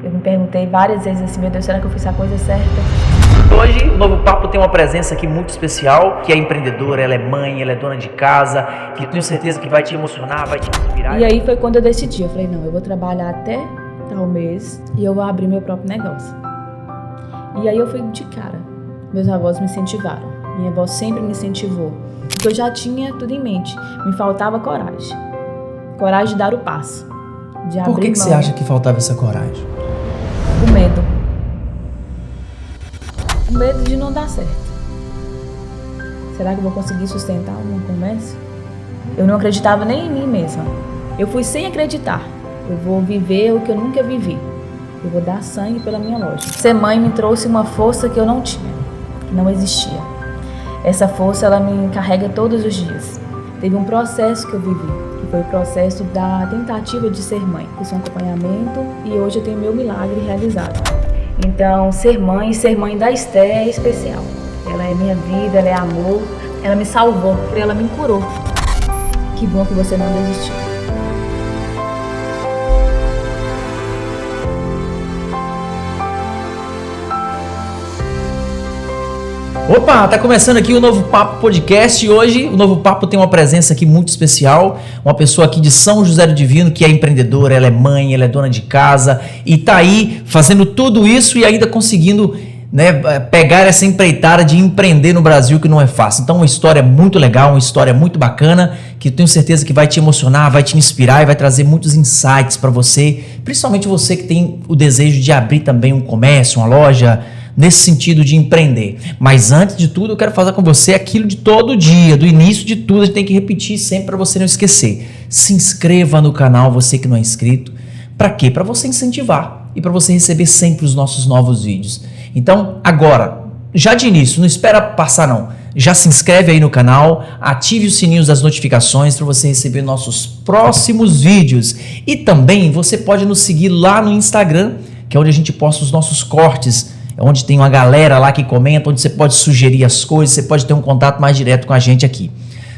Eu me perguntei várias vezes assim, meu Deus, será que eu fiz a coisa certa? Hoje o Novo Papo tem uma presença aqui muito especial, que é empreendedora, ela é mãe, ela é dona de casa, que eu tenho certeza que vai te emocionar, vai te inspirar. E aí foi quando eu decidi, eu falei, não, eu vou trabalhar até tal mês e eu vou abrir meu próprio negócio. E aí eu fui de cara. Meus avós me incentivaram, minha avó sempre me incentivou, porque eu já tinha tudo em mente, me faltava coragem. Coragem de dar o passo. De Por que você acha que faltava essa coragem? O medo. O medo de não dar certo. Será que eu vou conseguir sustentar um comércio? Eu não acreditava nem em mim mesma. Eu fui sem acreditar. Eu vou viver o que eu nunca vivi. Eu vou dar sangue pela minha loja. Ser mãe me trouxe uma força que eu não tinha, que não existia. Essa força, ela me carrega todos os dias. Teve um processo que eu vivi, que foi o processo da tentativa de ser mãe. Fiz um acompanhamento e hoje eu tenho meu milagre realizado. Então, ser mãe da Esté é especial. Ela é minha vida, ela é amor, ela me salvou, ela me curou. Que bom que você não desistiu. Opa, tá começando aqui o Novo Papo Podcast e hoje o Novo Papo tem uma presença aqui muito especial, uma pessoa aqui de São José do Divino que é empreendedora, ela é mãe, ela é dona de casa e tá aí fazendo tudo isso e ainda conseguindo, né, pegar essa empreitada de empreender no Brasil, que não é fácil. Então uma história muito legal, uma história muito bacana, que eu tenho certeza que vai te emocionar, vai te inspirar e vai trazer muitos insights para você, principalmente você que tem o desejo de abrir também um comércio, uma loja, nesse sentido de empreender. Mas antes de tudo, eu quero falar com você aquilo de todo dia, do início de tudo, a gente tem que repetir sempre para você não esquecer. Se inscreva no canal, você que não é inscrito. Para quê? Para você incentivar e para você receber sempre os nossos novos vídeos. Então, agora, já de início, não espera passar não. Já se inscreve aí no canal, ative os sininhos das notificações para você receber nossos próximos vídeos. E também você pode nos seguir lá no Instagram, que é onde a gente posta os nossos cortes, é onde tem uma galera lá que comenta, onde você pode sugerir as coisas, você pode ter um contato mais direto com a gente aqui,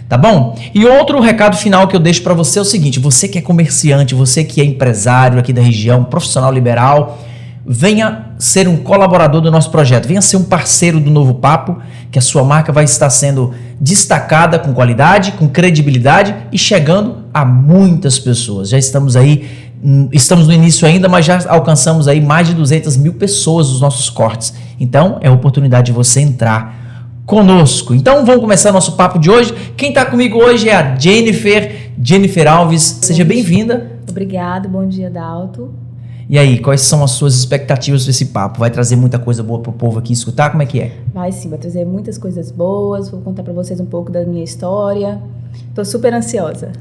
tá bom? E outro recado final que eu deixo para você é o seguinte: você que é comerciante, você que é empresário aqui da região, profissional liberal, venha ser um colaborador do nosso projeto, venha ser um parceiro do Novo Papo, que a sua marca vai estar sendo destacada com qualidade, com credibilidade e chegando a muitas pessoas. Já estamos no início ainda, mas já alcançamos aí mais de 200 mil pessoas nos nossos cortes. Então, é a oportunidade de você entrar conosco. Então, vamos começar nosso papo de hoje. Quem está comigo hoje é a Jennifer Alves. Seja bem-vinda. Obrigada, bom dia, Dalto. E aí, quais são as suas expectativas para esse papo? Vai trazer muita coisa boa para o povo aqui escutar? Como é que é? Vai sim, vai trazer muitas coisas boas. Vou contar para vocês um pouco da minha história. Estou super ansiosa.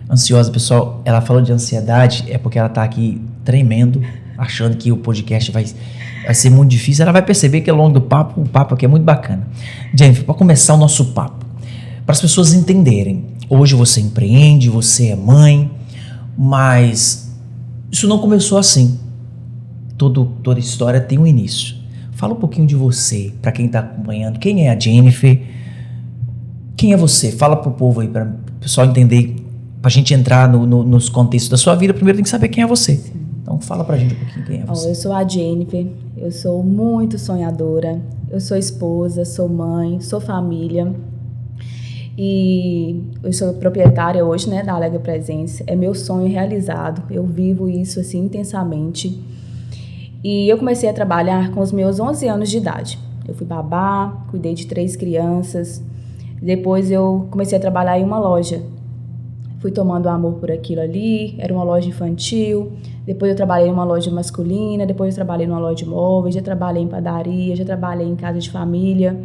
Ansiosa, pessoal, ela falou de ansiedade, é porque ela tá aqui tremendo, achando que o podcast vai ser muito difícil. Ela vai perceber que ao longo do papo, o papo aqui é muito bacana. Jennifer, para começar o nosso papo, para as pessoas entenderem, hoje você empreende, você é mãe, mas isso não começou assim. Toda história tem um início. Fala um pouquinho de você, para quem está acompanhando. Quem é a Jennifer? Quem é você? Fala pro povo aí, para o pessoal entender. Pra gente entrar nos contextos da sua vida, primeiro tem que saber quem é você. Sim. Então fala pra gente um pouquinho quem é você. Eu sou a Jennifer, eu sou muito sonhadora, eu sou esposa, sou mãe, sou família e eu sou proprietária hoje, né, da Alegre Presença. É meu sonho realizado, eu vivo isso assim intensamente. E eu comecei a trabalhar com os meus 11 anos de idade. Eu fui babá, cuidei de 3 crianças, depois eu comecei a trabalhar em uma loja. Fui tomando amor por aquilo ali, era uma loja infantil, depois eu trabalhei em uma loja masculina, depois eu trabalhei numa loja de móveis, já trabalhei em padaria, já trabalhei em casa de família.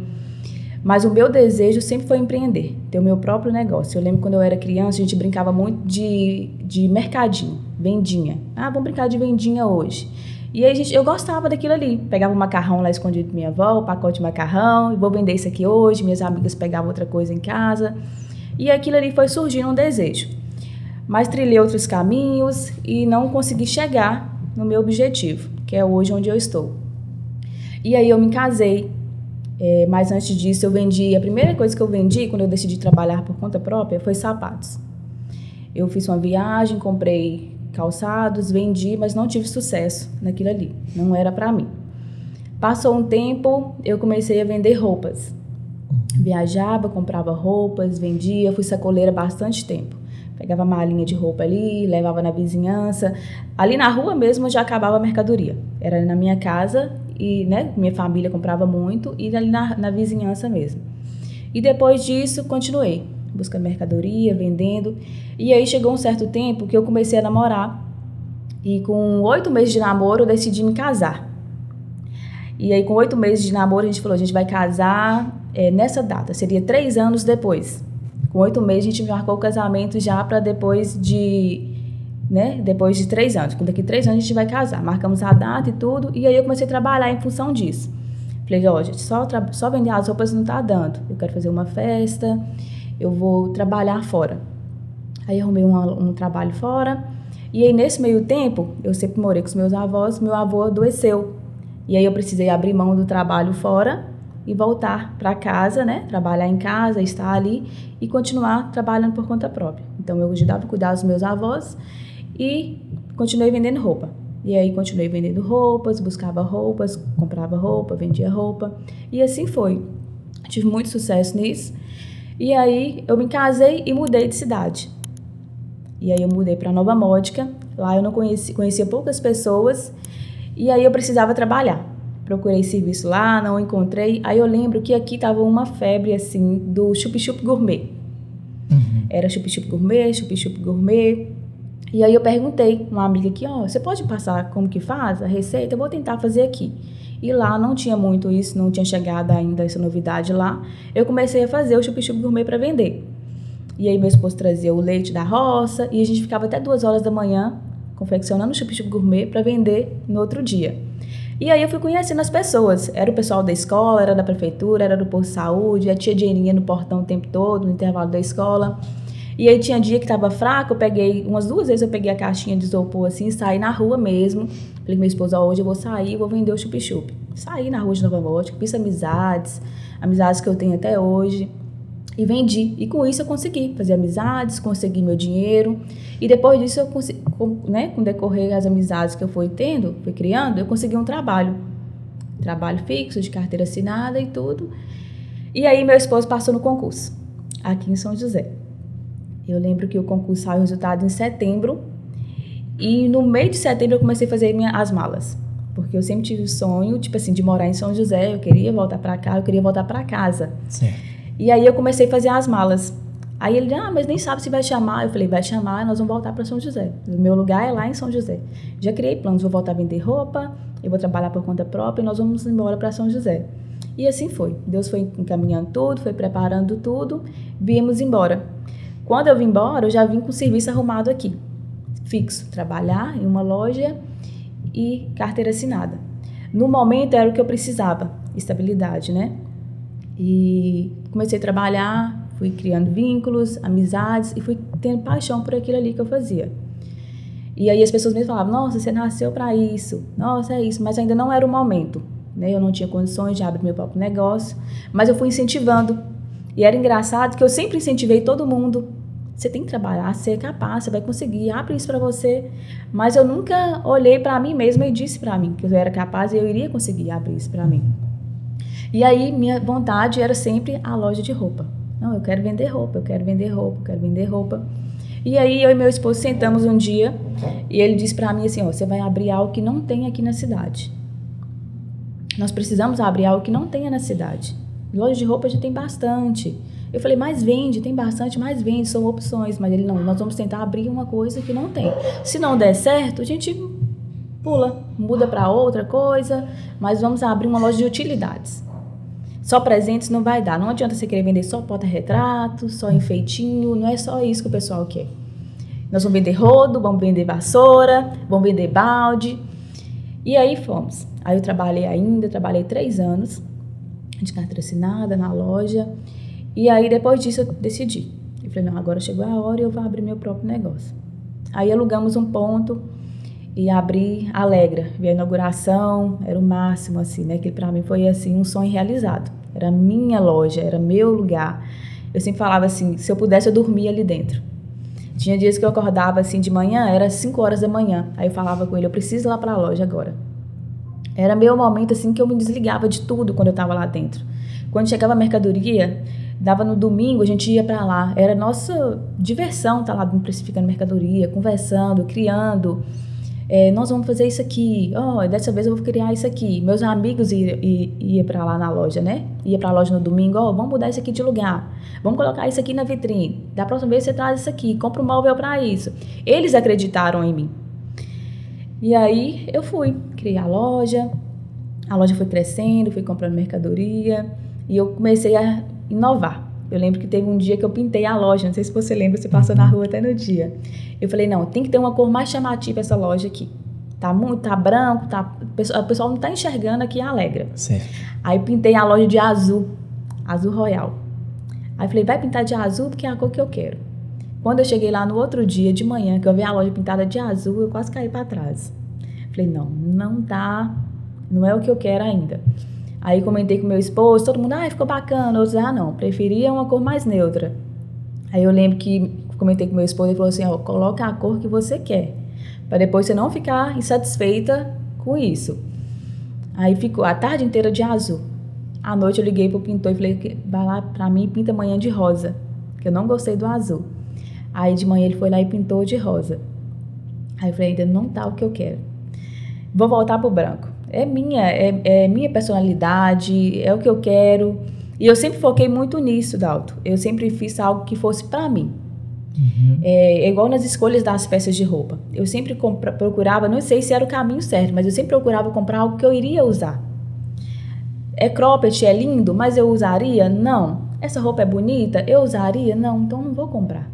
Mas o meu desejo sempre foi empreender, ter o meu próprio negócio. Eu lembro quando eu era criança, a gente brincava muito de mercadinho, vendinha. Vamos brincar de vendinha hoje. E aí eu gostava daquilo ali, pegava um macarrão lá escondido com minha avó, um pacote de macarrão, e vou vender isso aqui hoje, minhas amigas pegavam outra coisa em casa. E aquilo ali foi surgindo um desejo. Mas trilhei outros caminhos e não consegui chegar no meu objetivo, que é hoje onde eu estou. E aí eu me casei, mas antes disso eu vendi, a primeira coisa que eu vendi quando eu decidi trabalhar por conta própria foi sapatos. Eu fiz uma viagem, comprei calçados, vendi, mas não tive sucesso naquilo ali. Não era para mim. Passou um tempo, eu comecei a vender roupas. Viajava, comprava roupas, vendia, fui sacoleira bastante tempo. Pegava malinha de roupa ali, levava na vizinhança. Ali na rua mesmo eu já acabava a mercadoria. Era na minha casa e, né, minha família comprava muito e ali na vizinhança mesmo. E depois disso, continuei buscando mercadoria, vendendo. E aí chegou um certo tempo que eu comecei a namorar. E com 8 meses de namoro, eu decidi me casar. E aí, com 8 meses de namoro, a gente falou, a gente vai casar nessa data. Seria 3 anos depois. Com 8 meses, a gente marcou o casamento já para depois de 3 anos. Daqui 3 anos, a gente vai casar. Marcamos a data e tudo. E aí, eu comecei a trabalhar em função disso. Falei, ó, gente, só vender as roupas não tá dando. Eu quero fazer uma festa, eu vou trabalhar fora. Aí, arrumei um trabalho fora. E aí, nesse meio tempo, eu sempre morei com os meus avós. Meu avô adoeceu. E aí eu precisei abrir mão do trabalho fora e voltar para casa, né? Trabalhar em casa, estar ali e continuar trabalhando por conta própria. Então eu ajudava a cuidar dos meus avós e continuei vendendo roupa. E aí continuei vendendo roupas, buscava roupas, comprava roupa, vendia roupa. E assim foi. Tive muito sucesso nisso. E aí eu me casei e mudei de cidade. E aí eu mudei para Nova Módica. Lá eu não conhecia poucas pessoas. E aí eu precisava trabalhar. Procurei serviço lá, não encontrei. Aí eu lembro que aqui tava uma febre, assim, do chup-chup gourmet. Era chup-chup gourmet, chup-chup gourmet. E aí eu perguntei uma amiga aqui, você pode passar como que faz a receita? Eu vou tentar fazer aqui. E lá não tinha muito isso, não tinha chegado ainda essa novidade lá. Eu comecei a fazer o chup-chup gourmet para vender. E aí meu esposo trazia o leite da roça e a gente ficava até 2 horas da manhã confeccionando chup-chup gourmet para vender no outro dia. E aí eu fui conhecendo as pessoas. Era o pessoal da escola, era da prefeitura, era do posto de saúde, a tia Jeirinha no portão o tempo todo, no intervalo da escola. E aí tinha dia que estava fraco, eu peguei, umas 2 vezes eu peguei a caixinha de isopor assim e saí na rua mesmo. Falei com meu esposo, hoje eu vou sair, vou vender o chup-chup. Saí na rua de Nova Módica, fiz amizades que eu tenho até hoje. E vendi. E com isso eu consegui fazer amizades, consegui meu dinheiro. E depois disso, eu consegui, né, com o decorrer das amizades que eu fui criando, eu consegui um trabalho. Trabalho fixo, de carteira assinada e tudo. E aí meu esposo passou no concurso, aqui em São José. Eu lembro que o concurso saiu o resultado em setembro. E no meio de setembro eu comecei a fazer as malas. Porque eu sempre tive o sonho, tipo assim, de morar em São José. Eu queria voltar para cá, eu queria voltar para casa. Certo. E aí eu comecei a fazer as malas. Aí ele, mas nem sabe se vai chamar. Eu falei, vai chamar, nós vamos voltar para São José. O meu lugar é lá em São José. Já criei planos, vou voltar a vender roupa, eu vou trabalhar por conta própria e nós vamos embora para São José. E assim foi. Deus foi encaminhando tudo, foi preparando tudo, viemos embora. Quando eu vim embora, eu já vim com o serviço arrumado aqui. Fixo, trabalhar em uma loja e carteira assinada. No momento era o que eu precisava, estabilidade, né? E comecei a trabalhar, fui criando vínculos, amizades e fui tendo paixão por aquilo ali que eu fazia. E aí as pessoas me falavam, nossa, você nasceu para isso, nossa, é isso, mas ainda não era o momento, né? Eu não tinha condições de abrir meu próprio negócio, mas eu fui incentivando. E era engraçado que eu sempre incentivei todo mundo. Você tem que trabalhar, você é capaz, você vai conseguir, abre isso para você. Mas eu nunca olhei para mim mesma e disse para mim que eu era capaz e eu iria conseguir abrir isso para mim. E aí, minha vontade era sempre a loja de roupa. Não, eu quero vender roupa, eu quero vender roupa, eu quero vender roupa. E aí, eu e meu esposo sentamos um dia e ele disse pra mim assim, você vai abrir algo que não tem aqui na cidade. Nós precisamos abrir algo que não tenha na cidade. Loja de roupa já tem bastante. Eu falei, mas vende, tem bastante, mas vende, são opções. Mas ele, não, nós vamos tentar abrir uma coisa que não tem. Se não der certo, a gente pula, muda para outra coisa, mas vamos abrir uma loja de utilidades. Só presentes não vai dar. Não adianta você querer vender só porta-retrato, só enfeitinho. Não é só isso que o pessoal quer. Nós vamos vender rodo, vamos vender vassoura, vamos vender balde. E aí fomos. Aí eu trabalhei 3 anos de carteira assinada na loja. E aí depois disso eu decidi. Eu falei, não, agora chegou a hora e eu vou abrir meu próprio negócio. Aí alugamos um ponto e abri a Alegra. Vi a inauguração, era o máximo, assim, né? Que pra mim foi, assim, um sonho realizado. Era minha loja, era meu lugar. Eu sempre falava assim, se eu pudesse, eu dormia ali dentro. Tinha dias que eu acordava assim de manhã, era 5 horas da manhã. Aí eu falava com ele, eu preciso ir lá para a loja agora. Era meu momento assim que eu me desligava de tudo quando eu estava lá dentro. Quando chegava a mercadoria, dava no domingo, a gente ia para lá. Era nossa diversão estar lá precificando mercadoria, conversando, criando. Nós vamos fazer isso aqui. Dessa vez eu vou criar isso aqui. Meus amigos iam para lá na loja, né? Ia para a loja no domingo. Vamos mudar isso aqui de lugar. Vamos colocar isso aqui na vitrine. Da próxima vez você traz isso aqui. Compra um móvel para isso. Eles acreditaram em mim. E aí eu fui. Criei a loja. A loja foi crescendo, fui comprando mercadoria. E eu comecei a inovar. Eu lembro que teve um dia que eu pintei a loja, não sei se você lembra, você passou na rua até no dia. Eu falei, não, tem que ter uma cor mais chamativa essa loja aqui. Tá branco, o pessoal não tá enxergando aqui a Alegra. Certo. Aí pintei a loja de azul royal. Aí falei, vai pintar de azul porque é a cor que eu quero. Quando eu cheguei lá no outro dia de manhã, que eu vi a loja pintada de azul, eu quase caí para trás. Falei, não dá, não é o que eu quero ainda. Aí comentei com meu esposo, todo mundo, ficou bacana. Outros, não, preferia uma cor mais neutra. Aí eu lembro que comentei com meu esposo, ele falou assim, coloca a cor que você quer, para depois você não ficar insatisfeita com isso. Aí ficou a tarde inteira de azul. À noite eu liguei pro pintor e falei, vai lá pra mim e pinta amanhã de rosa, que eu não gostei do azul. Aí de manhã ele foi lá e pintou de rosa. Aí eu falei, ainda não tá o que eu quero. Vou voltar pro branco. É minha personalidade, é o que eu quero. E eu sempre foquei muito nisso, Dalto. Eu sempre fiz algo que fosse para mim. É igual nas escolhas das peças de roupa. Eu sempre procurava, não sei se era o caminho certo, mas eu sempre procurava comprar algo que eu iria usar. É cropped, é lindo, mas eu usaria? Não. Essa roupa é bonita? Eu usaria? Não, então não vou comprar.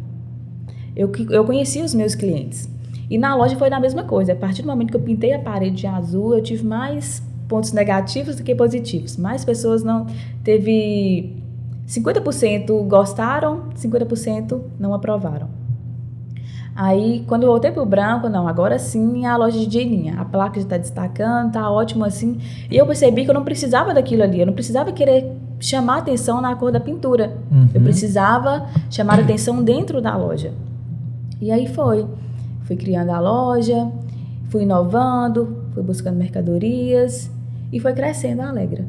Eu conheci os meus clientes. E na loja foi da mesma coisa. A partir do momento que eu pintei a parede de azul, eu tive mais pontos negativos do que positivos. Mais pessoas não... Teve 50% gostaram, 50% não aprovaram. Aí, quando eu voltei pro branco, não, agora sim a loja de Jairinha. A placa já está destacando, tá ótimo assim. E eu percebi que eu não precisava daquilo ali. Eu não precisava querer chamar atenção na cor da pintura. Eu precisava chamar atenção dentro da loja. E aí Fui criando a loja, fui inovando, fui buscando mercadorias e foi crescendo a Alegra.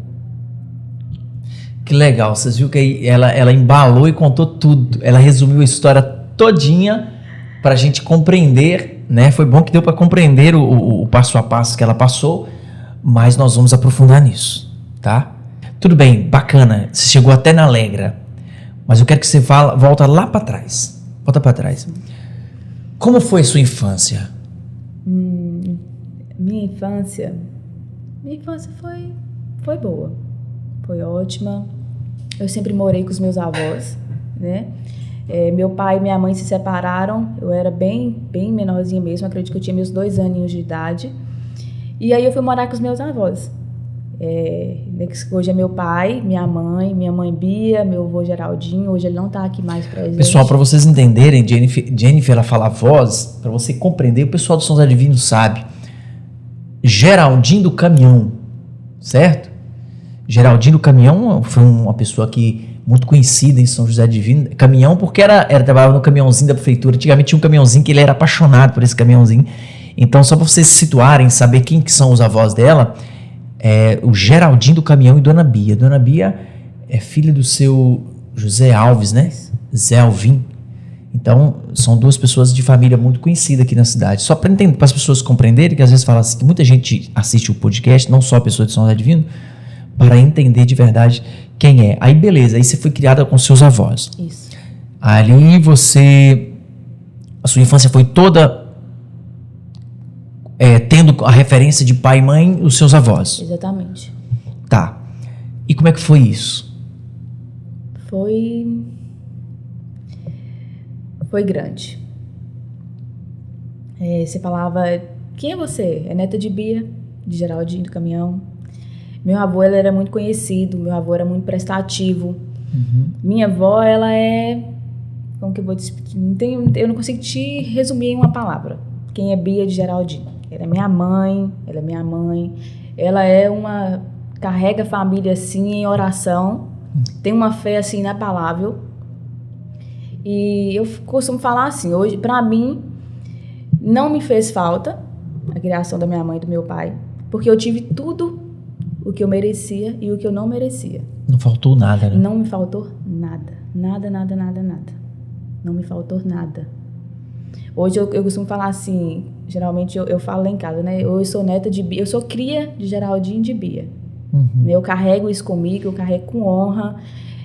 Que legal, vocês viram que ela embalou e contou tudo. Ela resumiu a história todinha para a gente compreender, né? Foi bom que deu para compreender o passo a passo que ela passou, mas nós vamos aprofundar nisso, tá? Tudo bem, bacana, você chegou até na Alegra, mas eu quero que você volta lá para trás. Volta para trás. Como foi a sua infância? Minha infância foi boa, foi ótima. Eu sempre morei com os meus avós, né? Meu pai e minha mãe se separaram, eu era bem menorzinha mesmo, acredito que eu tinha meus 2 aninhos de idade. E aí eu fui morar com os meus avós. Hoje é meu pai, minha mãe Bia, meu avô Geraldinho. Hoje ele não tá aqui mais presente. Pessoal, para vocês entenderem, Jennifer ela fala voz, para você compreender, o pessoal do São José Divino sabe. Geraldinho do Caminhão, certo? Geraldinho do Caminhão foi uma pessoa que muito conhecida em São José Divino. Caminhão porque trabalhava no caminhãozinho da prefeitura. Antigamente tinha um caminhãozinho que ele era apaixonado por esse caminhãozinho. Então, só para vocês se situarem, saber quem que são os avós dela, o Geraldinho do Caminhão e Dona Bia. Dona Bia é filha do seu José Alves, né? Zé Alvim. Então, são 2 pessoas de família muito conhecida aqui na cidade. Só para as pessoas compreenderem, que às vezes fala assim, que muita gente assiste o podcast, não só pessoas de São José Divino, para entender de verdade quem é. Aí, beleza, aí você foi criada com seus avós. Isso. Ali a sua infância foi toda tendo a referência de pai e mãe, os seus avós. Exatamente. Tá. E como é que foi isso? Foi grande. Você falava, quem é você? É neta de Bia, de Geraldinho do Caminhão. Meu avô, ele era muito conhecido, meu avô era muito prestativo. Minha avó, ela como que eu vou te explicar? Eu não consigo te resumir em uma palavra. Quem é Bia de Geraldinho? Ela é minha mãe, ela carrega a família assim em oração, tem uma fé assim inabalável. E eu costumo falar assim, hoje, pra mim, não me fez falta a criação da minha mãe e do meu pai, porque eu tive tudo o que eu merecia e o que eu não merecia. Não faltou nada, né? Não me faltou nada. Nada, nada, nada, nada. Não me faltou nada. Hoje eu costumo falar assim, geralmente eu falo lá em casa, né? Eu sou neta de Bia, eu sou cria de Geraldinho e de Bia. Eu carrego isso comigo, eu carrego com honra.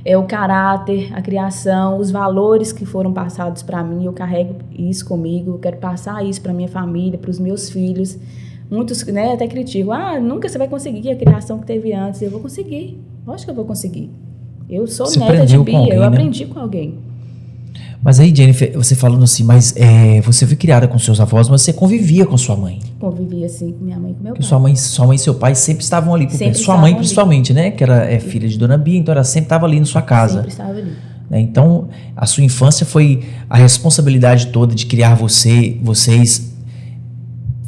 O caráter, a criação, os valores que foram passados para mim, eu carrego isso comigo, eu quero passar isso para minha família, para os meus filhos. Muitos, né, até criticam, nunca você vai conseguir a criação que teve antes. Eu vou conseguir, lógico que eu vou conseguir. Eu sou Você neta de Bia, alguém, eu né? aprendi com alguém. Mas aí, Jennifer, você falando assim, mas você foi criada com seus avós, mas você convivia com sua mãe. Convivia assim com minha mãe e com meu Porque pai. sua mãe e seu pai sempre estavam ali. Sempre Sua mãe, estavam principalmente, né? Que era filha de Dona Bia, então ela sempre estava ali na sua casa. Sempre estava ali. Né? Então, a sua infância foi a responsabilidade toda de criar vocês.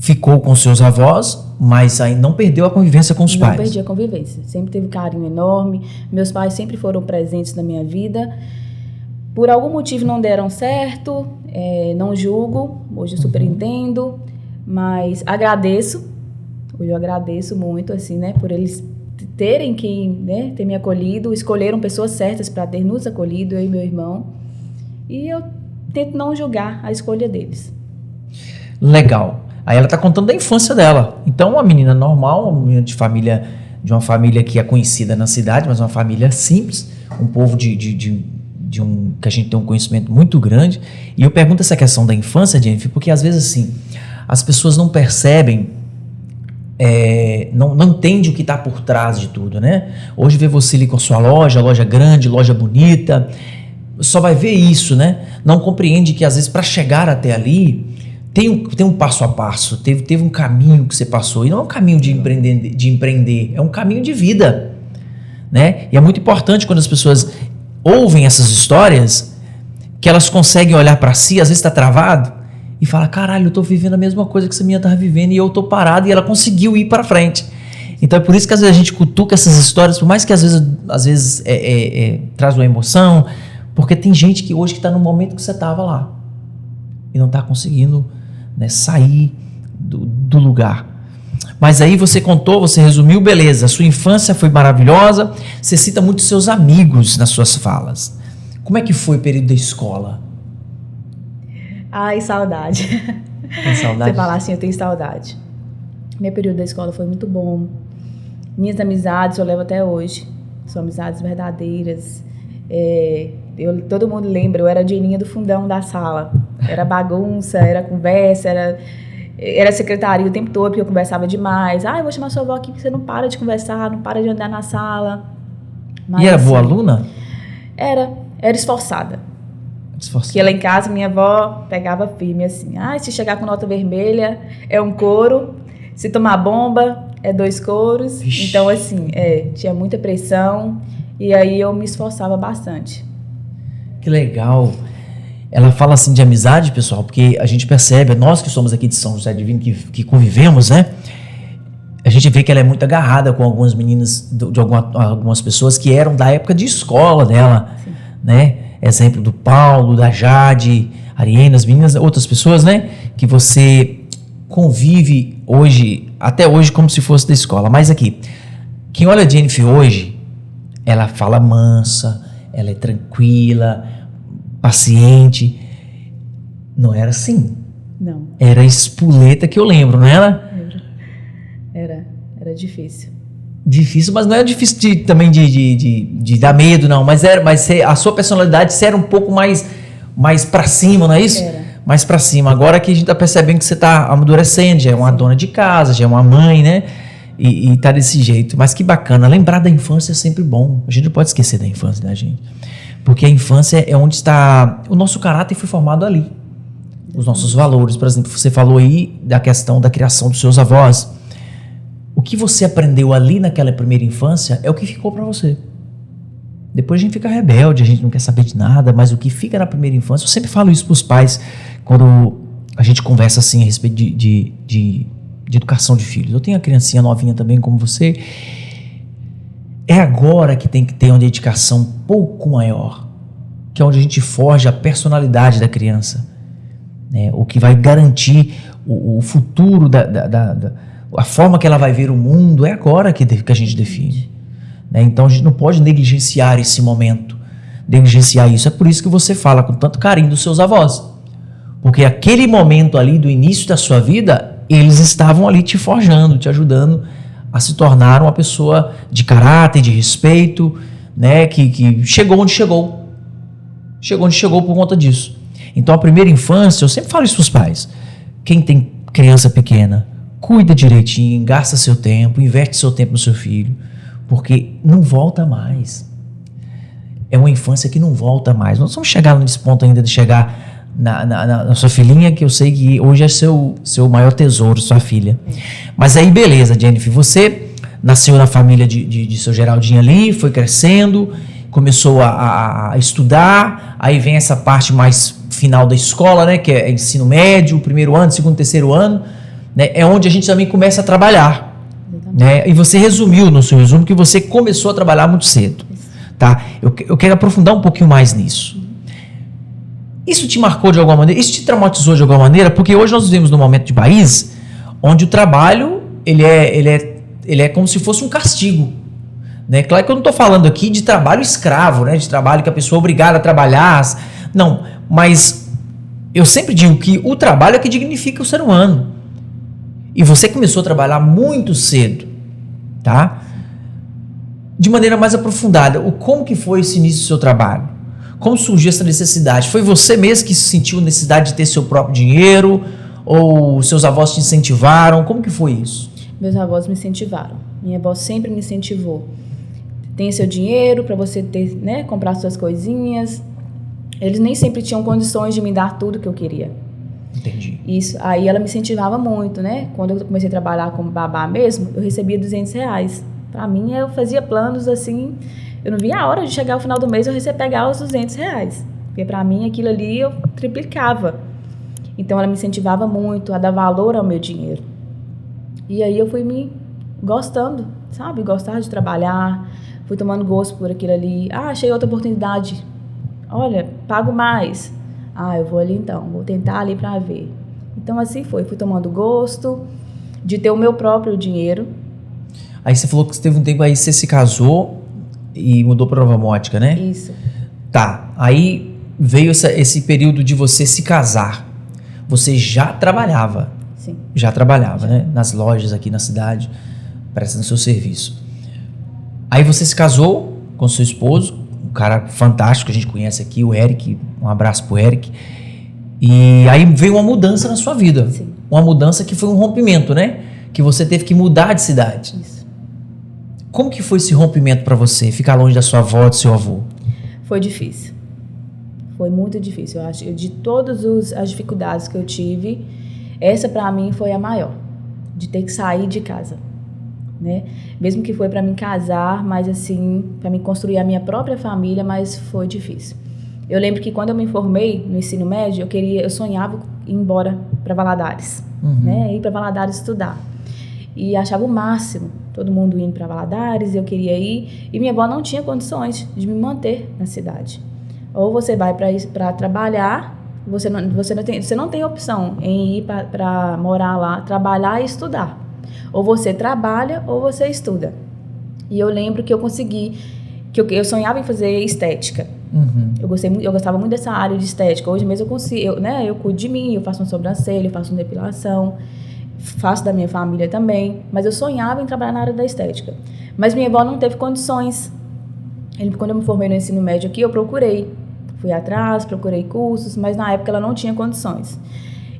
Ficou com seus avós, mas aí não perdeu a convivência com os pais. Não perdi a convivência. Sempre teve um carinho enorme. Meus pais sempre foram presentes na minha vida. Por algum motivo não deram certo, não julgo, hoje eu super entendo, mas agradeço, hoje eu agradeço muito, assim, né, por eles terem ter me acolhido, escolheram pessoas certas para ter nos acolhido, eu e meu irmão, e eu tento não julgar a escolha deles. Legal. Aí ela tá contando da infância dela. Então, uma menina normal, uma menina de uma família que é conhecida na cidade, mas uma família simples, um povo que a gente tem um conhecimento muito grande. E eu pergunto essa questão da infância, Jennifer, porque às vezes assim, as pessoas não percebem, não entendem o que está por trás de tudo, né? Hoje vê você ali com a sua loja grande, loja bonita, só vai ver isso, né? Não compreende que às vezes para chegar até ali tem um passo a passo, teve um caminho que você passou, e não é um caminho de empreender, é um caminho de vida, né? E é muito importante quando as pessoas ouvem essas histórias, que elas conseguem olhar para si, às vezes está travado, e fala, caralho, eu tô vivendo a mesma coisa que essa menina tava vivendo e eu tô parado, e ela conseguiu ir para frente. Então é por isso que às vezes a gente cutuca essas histórias, por mais que às vezes traz uma emoção, porque tem gente que hoje que tá no momento que você tava lá e não tá conseguindo, né, sair do lugar. Mas aí você contou, você resumiu, beleza, a sua infância foi maravilhosa, você cita muito seus amigos nas suas falas. Como é que foi o período da escola? Ai, saudade. Tem saudade? Você falar assim, eu tenho saudade. Meu período da escola foi muito bom. Minhas amizades eu levo até hoje. São amizades verdadeiras. Todo mundo lembra, eu era a Dininha do fundão da sala. Era bagunça, era conversa, era secretaria o tempo todo, porque eu conversava demais. Eu vou chamar sua avó aqui, porque você não para de conversar, não para de andar na sala. Mas, e era boa aluna? Era esforçada. Porque lá em casa, minha avó pegava firme assim. Se chegar com nota vermelha, é um couro. Se tomar bomba, é 2 couros. Ixi. Então, assim, tinha muita pressão. E aí eu me esforçava bastante. Que legal. Ela fala assim de amizade, pessoal, porque a gente percebe, nós que somos aqui de São José Divino, que convivemos, né? A gente vê que ela é muito agarrada com algumas meninas, de algumas pessoas que eram da época de escola dela, sim, né? Exemplo do Paulo, da Jade, Ariane, as meninas, outras pessoas, né? Que você convive hoje, até hoje, como se fosse da escola. Mas aqui, quem olha a Jennifer hoje, ela fala mansa, ela é tranquila, paciente. Não era assim. Não. Era espoleta que eu lembro, não era? Era difícil. Difícil, mas não era difícil também de dar medo, não. Mas a sua personalidade era um pouco mais pra cima, não é isso? Era. Mais pra cima. Agora que a gente tá percebendo que você tá amadurecendo, já é uma dona de casa, já é uma mãe, né? E tá desse jeito. Mas que bacana. Lembrar da infância é sempre bom. A gente não pode esquecer da infância, né, gente? Porque a infância é onde está... O nosso caráter foi formado ali. Os nossos valores. Por exemplo, você falou aí da questão da criação dos seus avós. O que você aprendeu ali naquela primeira infância é o que ficou para você. Depois a gente fica rebelde, a gente não quer saber de nada, mas o que fica na primeira infância... Eu sempre falo isso para os pais, quando a gente conversa assim a respeito de educação de filhos. Eu tenho a criancinha novinha também, como você. É agora que tem que ter uma dedicação um pouco maior. que é onde a gente forja a personalidade da criança, né? O que vai garantir o futuro, a forma que ela vai ver o mundo, é agora que a gente define, né? Então a gente não pode negligenciar esse momento, negligenciar isso. É por isso que você fala com tanto carinho dos seus avós, porque aquele momento ali do início da sua vida, eles estavam ali te forjando, te ajudando a se tornar uma pessoa de caráter, de respeito, né? Que chegou onde chegou. Chegou onde chegou por conta disso. Então a primeira infância, eu sempre falo isso para os pais, quem tem criança pequena, cuida direitinho, gasta seu tempo, investe seu tempo no seu filho, porque não volta mais. É uma infância que não volta mais. Nós vamos chegar nesse ponto ainda de chegar na sua filhinha, que eu sei que hoje é seu maior tesouro, sua filha. Mas aí beleza, Jennifer, você nasceu na família de seu Geraldinho ali, foi crescendo, começou a estudar, aí vem essa parte mais final da escola, né, que é ensino médio, primeiro ano, segundo, terceiro ano, né, é onde a gente também começa a trabalhar, né, e você resumiu no seu resumo que você começou a trabalhar muito cedo, tá? Eu quero aprofundar um pouquinho mais nisso. Isso te marcou de alguma maneira? Isso te traumatizou de alguma maneira? Porque hoje nós vivemos num momento de país onde o trabalho, ele é como se fosse um castigo, né? Claro que eu não estou falando aqui de trabalho escravo, né? De trabalho que a pessoa é obrigada a trabalhar. Não, mas eu sempre digo que o trabalho é que dignifica o ser humano. E você começou a trabalhar muito cedo, tá? De maneira mais aprofundada, como que foi esse início do seu trabalho? Como surgiu essa necessidade? Foi você mesmo que sentiu necessidade de ter seu próprio dinheiro? Ou seus avós te incentivaram? Como que foi isso? Meus avós me incentivaram. Minha avó sempre me incentivou. Tenha seu dinheiro para você ter, né, comprar suas coisinhas. Eles nem sempre tinham condições de me dar tudo que eu queria. Entendi. Isso, aí ela me incentivava muito, né? Quando eu comecei a trabalhar como babá mesmo, eu recebia R$200. Para mim, eu fazia planos assim, eu não via a hora de chegar ao final do mês eu pegar os R$200. Porque para mim, aquilo ali eu triplicava. Então, ela me incentivava muito a dar valor ao meu dinheiro. E aí eu fui me gostando, sabe? Gostar de trabalhar, fui tomando gosto por aquilo ali. Ah, achei outra oportunidade. Olha, pago mais. Ah, eu vou ali então, vou tentar ali para ver. Então assim foi, fui tomando gosto de ter o meu próprio dinheiro. Aí você falou que teve um tempo aí, você se casou e mudou para Nova Mótica, né? Isso. Tá, aí veio esse período de você se casar. Você já trabalhava. Sim. Já trabalhava, né? Nas lojas aqui na cidade, prestando seu serviço. Aí você se casou com seu esposo, um cara fantástico que a gente conhece aqui, o Eric. Um abraço pro Eric. E aí veio uma mudança na sua vida. Sim. Uma mudança que foi um rompimento, né? Que você teve que mudar de cidade. Isso. Como que foi esse rompimento para você? Ficar longe da sua avó, do seu avô? Foi difícil. Foi muito difícil. Eu acho, de todas as dificuldades que eu tive, essa para mim foi a maior. De ter que sair de casa, né? Mesmo que foi para mim casar, mas assim, para mim construir a minha própria família, mas foi difícil. Eu lembro que quando eu me formei no ensino médio, eu sonhava ir embora para Valadares, né? Ir para Valadares estudar. E achava o máximo, todo mundo indo para Valadares, eu queria ir. E minha avó não tinha condições de me manter na cidade. Ou você vai para trabalhar, você não tem opção em ir para morar lá, trabalhar e estudar. Ou você trabalha ou você estuda. E eu lembro que eu consegui, que eu sonhava em fazer estética. Eu gostava muito dessa área de estética. Hoje mesmo eu consigo, eu cuido de mim, eu faço uma sobrancelha, eu faço uma depilação, faço da minha família também. Mas eu sonhava em trabalhar na área da estética. Mas minha avó não teve condições. Quando eu me formei no ensino médio aqui, eu fui atrás, procurei cursos, mas na época ela não tinha condições.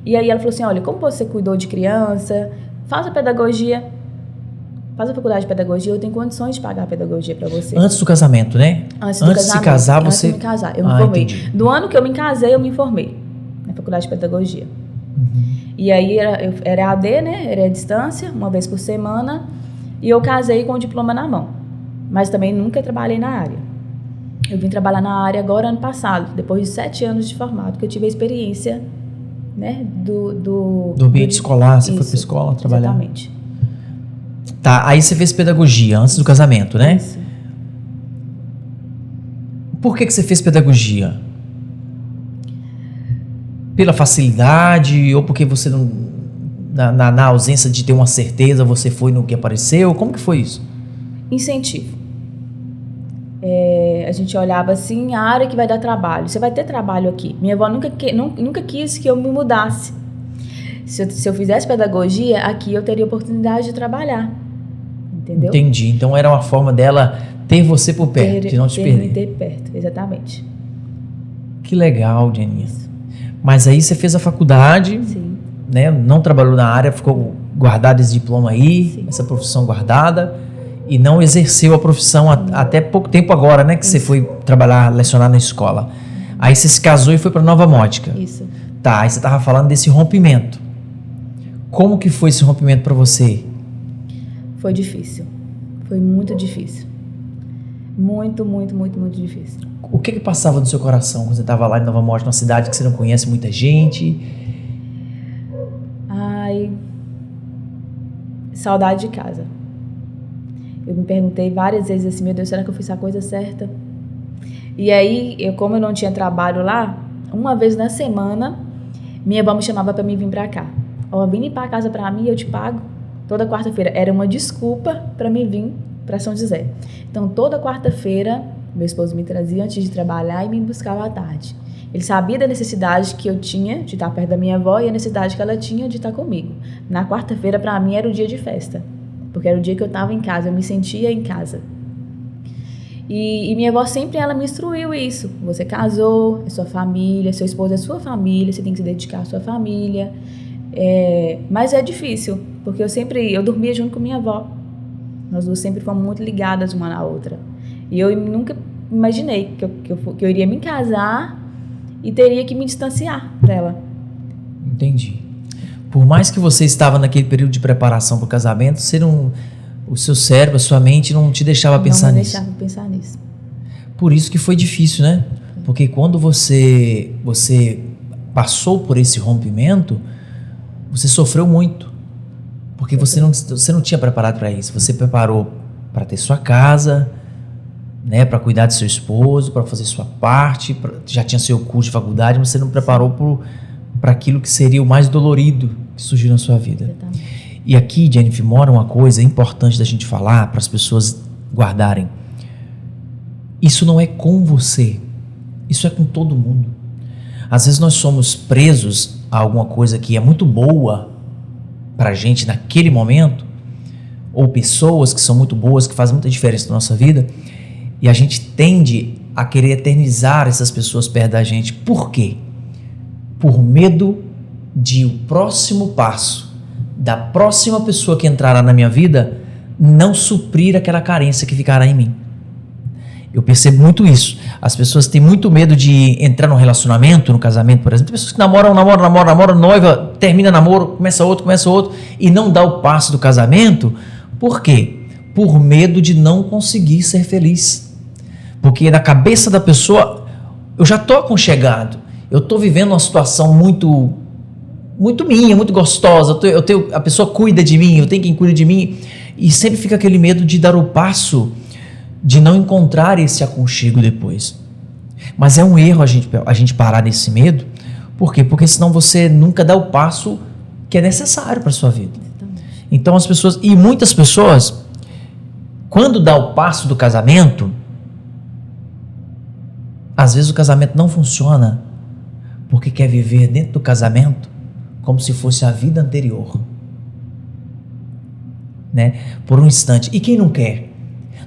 E aí ela falou assim, olha, como você cuidou de criança, faça pedagogia, faz a faculdade de pedagogia, eu tenho condições de pagar a pedagogia para você. Antes do casamento, né? Antes de se casar, você... Antes de me casar, eu me formei. Entendi. Do ano que eu me casei, eu me formei na faculdade de pedagogia. E aí era AD, né? Era a distância, uma vez por semana, e eu casei com o diploma na mão. Mas também nunca trabalhei na área. Eu vim trabalhar na área agora ano passado, depois de 7 anos de formado, que eu tive a experiência, né, do ambiente escolar, você foi para escola trabalhar. Exatamente. Tá, aí você fez pedagogia antes do casamento, né? Isso. por que você fez pedagogia? Pela facilidade ou porque você não, na ausência de ter uma certeza, você foi no que apareceu? Como que foi isso? Incentivo. A gente olhava assim, a área que vai dar trabalho. Você vai ter trabalho aqui. Minha avó nunca quis que eu me mudasse. Se eu fizesse pedagogia, aqui eu teria oportunidade de trabalhar. Entendeu? Entendi. Então era uma forma dela ter você por perto, de não te perder. Me ter perto, exatamente. Que legal, Janinha. Mas aí você fez a faculdade, Sim. Né? Não trabalhou na área, ficou guardado esse diploma aí, Sim. essa profissão guardada, e não exerceu a profissão até pouco tempo agora, né? Que você foi trabalhar, lecionar na escola. Aí você se casou e foi para Nova Mótica. Isso. Tá, aí você estava falando desse rompimento. Como que foi esse rompimento para você? Foi difícil. Foi muito difícil. Muito, muito, muito, muito difícil. O que passava no seu coração quando você estava lá em Nova Mótica, numa cidade que você não conhece muita gente? Ai, saudade de casa. Eu me perguntei várias vezes assim, meu Deus, será que eu fiz a coisa certa? E aí, como eu não tinha trabalho lá, uma vez na semana, minha avó me chamava para mim vir para cá. Ó, vem limpar a casa para mim, eu te pago. Toda quarta-feira. Era uma desculpa para mim vir para São José. Então, toda quarta-feira, meu esposo me trazia antes de trabalhar e me buscava à tarde. Ele sabia da necessidade que eu tinha de estar perto da minha avó e a necessidade que ela tinha de estar comigo. Na quarta-feira, para mim, era o dia de festa. Porque era o dia que eu estava em casa, eu me sentia em casa. E minha avó sempre, ela me instruiu isso. Você casou, é sua família, seu esposo é sua família, você tem que se dedicar à sua família. Mas é difícil, porque eu dormia junto com minha avó. Nós duas sempre fomos muito ligadas uma na outra. E eu nunca imaginei que eu iria me casar e teria que me distanciar dela. Entendi. Por mais que você estava naquele período de preparação para o casamento, o seu cérebro, a sua mente não te deixava pensar nisso. Não me deixava pensar nisso. Por isso que foi difícil, né? Porque quando você passou por esse rompimento, você sofreu muito. Porque você não tinha preparado para isso. Você preparou para ter sua casa, né, para cuidar do seu esposo, para fazer sua parte, já tinha seu curso de faculdade, mas você não preparou para aquilo que seria o mais dolorido que surgiu na sua vida. Exatamente. E aqui, Jennifer, mora uma coisa importante da gente falar, para as pessoas guardarem. Isso não é com você, isso é com todo mundo. Às vezes nós somos presos a alguma coisa que é muito boa para a gente naquele momento, ou pessoas que são muito boas, que fazem muita diferença na nossa vida, e a gente tende a querer eternizar essas pessoas perto da gente. Por quê? Por medo de o próximo passo da próxima pessoa que entrará na minha vida não suprir aquela carência que ficará em mim. Eu percebo muito isso. As pessoas têm muito medo de entrar num relacionamento, no casamento, por exemplo. Tem pessoas que namoram, noiva, termina namoro, começa outro, e não dá o passo do casamento. Por quê? Por medo de não conseguir ser feliz. Porque na cabeça da pessoa, eu já estou aconchegado, eu estou vivendo uma situação muito minha, muito gostosa, a pessoa cuida de mim, eu tenho quem cuida de mim, e sempre fica aquele medo de dar o passo, de não encontrar esse aconchego depois. Mas é um erro a gente parar nesse medo. Por quê? Porque senão você nunca dá o passo que é necessário para a sua vida. Então as pessoas, e muitas pessoas, quando dá o passo do casamento, às vezes o casamento não funciona porque quer viver dentro do casamento como se fosse a vida anterior, né? Por um instante. E quem não quer?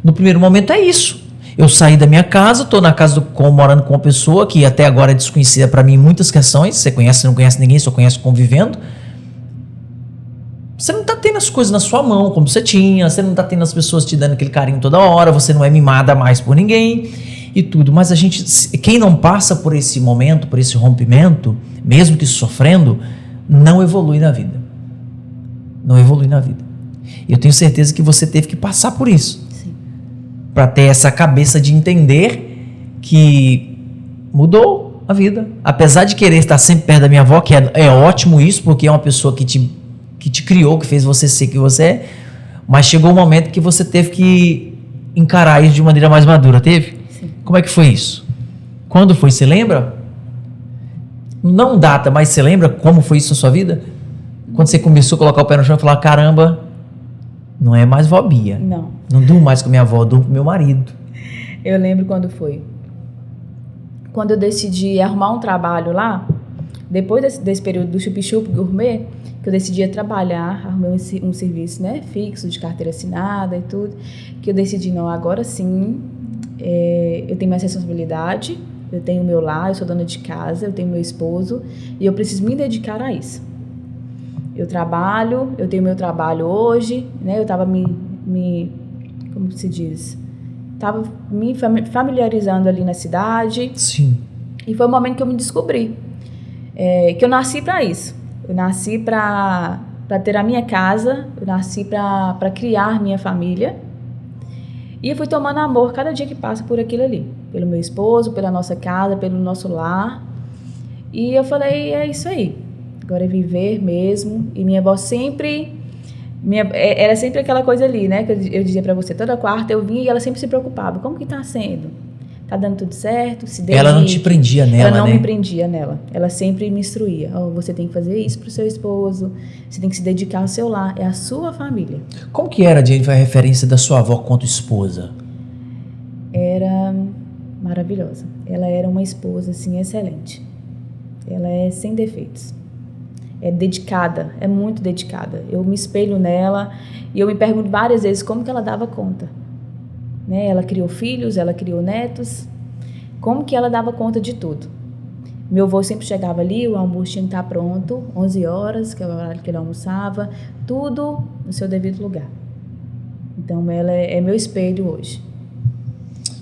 No primeiro momento é isso. Eu saí da minha casa, estou na casa morando com uma pessoa que até agora é desconhecida para mim em muitas questões. Você conhece, não conhece ninguém, só conhece convivendo. Você não está tendo as coisas na sua mão como você tinha, você não está tendo as pessoas te dando aquele carinho toda hora, você não é mimada mais por ninguém e tudo. Mas quem não passa por esse momento, por esse rompimento, mesmo que sofrendo, não evolui na vida. Não evolui na vida. E eu tenho certeza que você teve que passar por isso. Para ter essa cabeça de entender que mudou a vida. Apesar de querer estar sempre perto da minha avó, que é ótimo isso, porque é uma pessoa que te criou, que fez você ser quem você é, mas chegou um momento que você teve que encarar isso de maneira mais madura, teve? Sim. Como é que foi isso? Quando foi? Você lembra? Não data, mas você lembra como foi isso na sua vida? Quando você começou a colocar o pé no chão e falar, caramba, não é mais vó Bia. Não. Não durmo mais com minha avó, durmo com meu marido. Eu lembro quando foi. Quando eu decidi arrumar um trabalho lá, depois desse período do chup-chup gourmet, que eu decidi trabalhar, arrumei um serviço, né, fixo, de carteira assinada e tudo, que eu decidi, não, agora sim, eu tenho minha responsabilidade, eu tenho o meu lar, eu sou dona de casa, eu tenho meu esposo, e eu preciso me dedicar a isso. Eu trabalho, eu tenho meu trabalho hoje, né, eu estava como se diz, estava me familiarizando ali na cidade. Sim. E foi o momento que eu me descobri, que eu nasci para isso. Eu nasci para ter a minha casa, eu nasci para criar minha família. E eu fui tomando amor cada dia que passa por aquilo ali. Pelo meu esposo, pela nossa casa, pelo nosso lar. E eu falei, é isso aí. Agora é viver mesmo. E minha avó sempre... era sempre aquela coisa ali, né? Que eu dizia para você, toda quarta eu vinha e ela sempre se preocupava. Como que tá sendo? Tá dando tudo certo? Se dedique. Ela não te prendia nela, Ela não né? me prendia nela. Ela sempre me instruía. Você tem que fazer isso pro seu esposo. Você tem que se dedicar ao seu lar. É a sua família. Como que era, Jennifer, a referência da sua avó quanto esposa? Era maravilhosa. Ela era uma esposa, assim, excelente. Ela é sem defeitos. É dedicada, é muito dedicada. Eu me espelho nela e eu me pergunto várias vezes como que ela dava conta. Né? Ela criou filhos, ela criou netos. Como que ela dava conta de tudo? Meu avô sempre chegava ali, o almoço tinha que estar pronto, 11 horas, que é o horário que ele almoçava, tudo no seu devido lugar. Então ela é meu espelho hoje.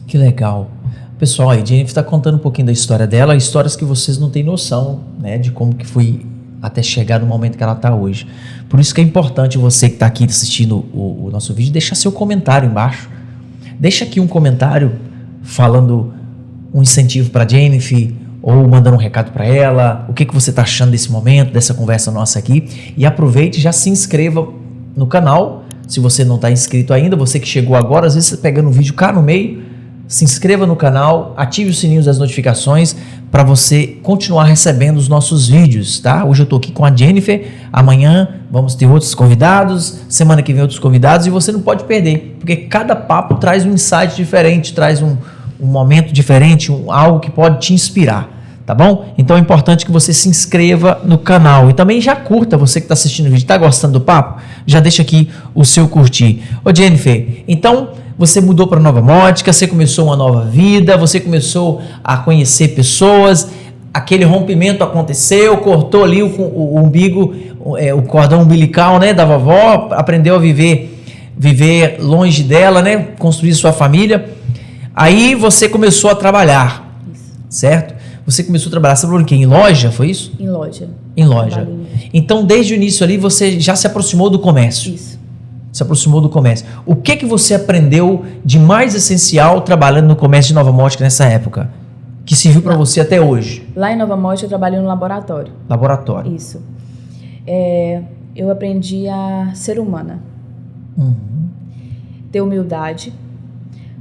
Que legal. Pessoal, a Jennifer está contando um pouquinho da história dela, histórias que vocês não têm noção, né, de como que foi até chegar no momento que ela está hoje. Por isso que é importante você que está aqui assistindo o nosso vídeo, deixar seu comentário embaixo. Deixa aqui um comentário falando um incentivo para Jennifer ou mandando um recado para ela, o que você está achando desse momento, dessa conversa nossa aqui. E aproveite e já se inscreva no canal, se você não está inscrito ainda, você que chegou agora, às vezes você pega no vídeo cá no meio, se inscreva no canal, ative o sininho das notificações para você continuar recebendo os nossos vídeos, tá? Hoje eu estou aqui com a Jennifer, amanhã vamos ter outros convidados, semana que vem outros convidados e você não pode perder, porque cada papo traz um insight diferente, traz um momento diferente, algo que pode te inspirar, tá bom? Então é importante que você se inscreva no canal e também já curta, você que está assistindo o vídeo, está gostando do papo? Já deixa aqui o seu curtir. Ô Jennifer, então... Você mudou para Nova Mótica, você começou uma nova vida, você começou a conhecer pessoas, aquele rompimento aconteceu, cortou ali o umbigo, o cordão umbilical, né, da vovó, aprendeu a viver longe dela, né, construir sua família. Aí você começou a trabalhar, certo? Você começou a trabalhar, você falou em quê? Em loja, foi isso? Em loja. Em loja. Então, desde o início ali, você já se aproximou do comércio. Isso. Se aproximou do comércio. O que você aprendeu de mais essencial trabalhando no comércio de Nova Mótica nessa época? Que serviu para você até hoje? Lá em Nova Mótica eu trabalhei no laboratório. Laboratório. Isso. Eu aprendi a ser humana. Ter humildade.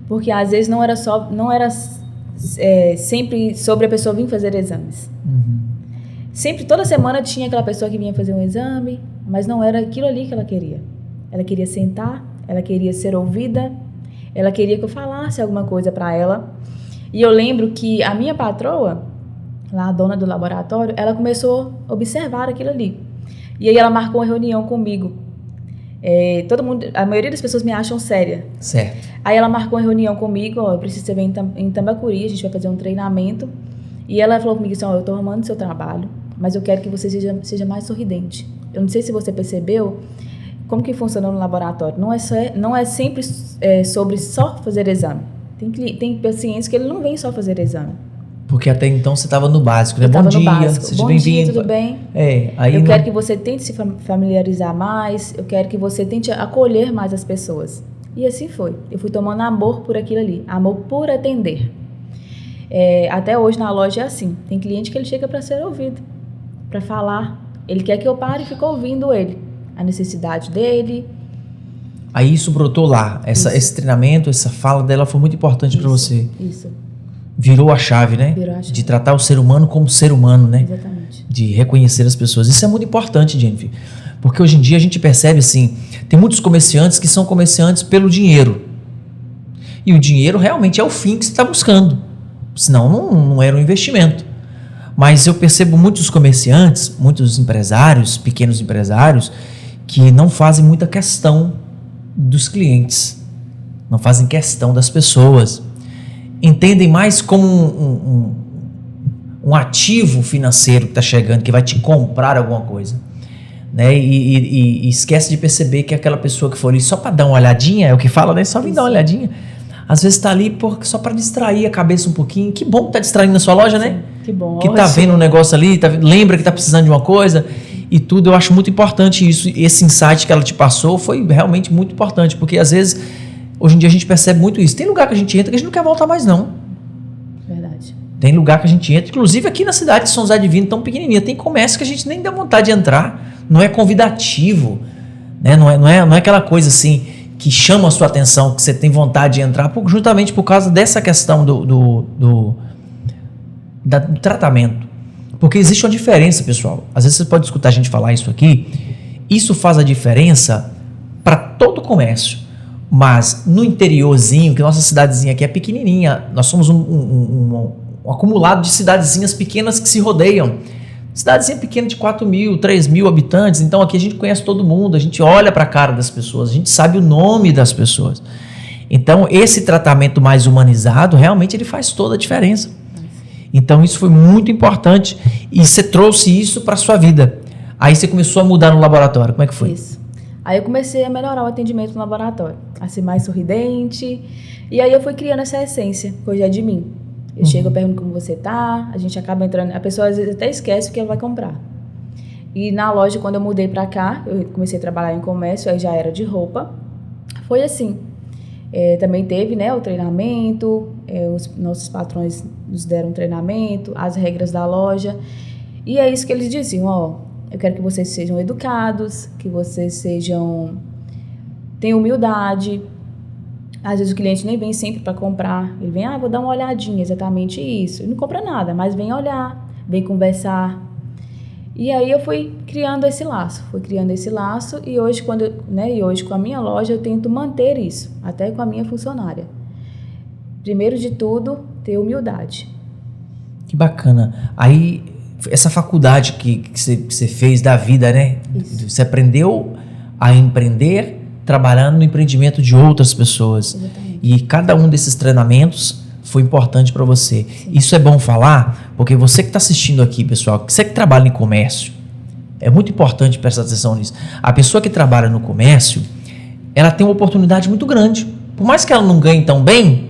Porque às vezes não era sempre sobre a pessoa vir fazer exames. Sempre, toda semana tinha aquela pessoa que vinha fazer um exame, mas não era aquilo ali que ela queria. Ela queria sentar, ela queria ser ouvida, ela queria que eu falasse alguma coisa para ela. E eu lembro que a minha patroa, lá a dona do laboratório, ela começou a observar aquilo ali. E aí ela marcou uma reunião comigo. A maioria das pessoas me acham séria. Certo. Aí ela marcou uma reunião comigo, eu preciso vir em Tambacuri, a gente vai fazer um treinamento. E ela falou comigo assim, eu estou amando seu trabalho, mas eu quero que você seja mais sorridente. Eu não sei se você percebeu como que funciona no laboratório. Não é sempre sobre só fazer exame. Tem pacientes que ele não vem só fazer exame. Porque até então você estava no básico, né? Bom dia, seja bem-vindo. Tudo bem? Aí eu quero que você tente se familiarizar mais, eu quero que você tente acolher mais as pessoas. E assim foi. Eu fui tomando amor por aquilo ali, amor por atender. Até hoje na loja é assim. Tem cliente que ele chega para ser ouvido, para falar. Ele quer que eu pare e fique ouvindo ele. A necessidade dele. Aí isso brotou lá. Esse treinamento, essa fala dela foi muito importante para você. Isso. virou a chave, né? Virou a chave. De tratar o ser humano como ser humano, né? Exatamente. De reconhecer as pessoas. Isso é muito importante, Jennifer. Porque hoje em dia a gente percebe assim, tem muitos comerciantes que são comerciantes pelo dinheiro. E o dinheiro realmente é o fim que você está buscando. Senão não era um investimento. Mas eu percebo muitos comerciantes, muitos empresários, pequenos empresários, que não fazem muita questão dos clientes. Não fazem questão das pessoas. Entendem mais como um ativo financeiro que está chegando, que vai te comprar alguma coisa. Né? E esquece de perceber que aquela pessoa que for ali só para dar uma olhadinha, é o que fala, né? Só vir dar uma olhadinha. Às vezes está ali só para distrair a cabeça um pouquinho. Que bom que está distraindo na sua loja, né? Que bom. Que está vendo um negócio ali, lembra que está precisando de uma coisa e tudo. Eu acho muito importante isso. Esse insight que ela te passou foi realmente muito importante, porque às vezes, hoje em dia a gente percebe muito isso. Tem lugar que a gente entra que a gente não quer voltar mais, não. Verdade. Tem lugar que a gente entra, inclusive aqui na cidade de São José Divino, tão pequenininha, tem comércio que a gente nem dá vontade de entrar. Não é convidativo, né? Não é aquela coisa assim que chama a sua atenção, que você tem vontade de entrar, justamente por causa dessa questão do tratamento. Porque existe uma diferença, pessoal. Às vezes você pode escutar a gente falar isso aqui. Isso faz a diferença para todo o comércio. Mas no interiorzinho, que nossa cidadezinha aqui é pequenininha, nós somos um acumulado de cidadezinhas pequenas que se rodeiam. Cidadezinha pequena de 4.000, 3.000 habitantes, então aqui a gente conhece todo mundo, a gente olha para a cara das pessoas, a gente sabe o nome das pessoas. Então esse tratamento mais humanizado, realmente ele faz toda a diferença. Então isso foi muito importante e você trouxe isso para a sua vida. Aí você começou a mudar no laboratório, como é que foi? Isso. Aí eu comecei a melhorar o atendimento no laboratório, a ser mais sorridente, e aí eu fui criando essa essência, que hoje é de mim. Eu chego, eu pergunto como você tá, a gente acaba entrando, a pessoa às vezes até esquece o que ela vai comprar. E na loja, quando eu mudei pra cá, eu comecei a trabalhar em comércio, aí já era de roupa, foi assim. Também teve, né, o treinamento, os nossos patrões nos deram treinamento, as regras da loja, e é isso que eles diziam, ó, eu quero que vocês sejam educados, que vocês tenham humildade. Às vezes o cliente nem vem sempre para comprar, ele vem, vou dar uma olhadinha, exatamente isso. Ele não compra nada, mas vem olhar, vem conversar. E aí eu fui criando esse laço, e hoje, hoje com a minha loja eu tento manter isso, até com a minha funcionária. Primeiro de tudo, ter humildade. Que bacana. Aí, essa faculdade que você fez da vida, né? Isso. Você aprendeu a empreender trabalhando no empreendimento de outras pessoas. Exatamente. E cada um desses treinamentos foi importante para você. Sim. Isso é bom falar, porque você que está assistindo aqui, pessoal, você que trabalha em comércio, é muito importante prestar atenção nisso. A pessoa que trabalha no comércio, ela tem uma oportunidade muito grande. Por mais que ela não ganhe tão bem,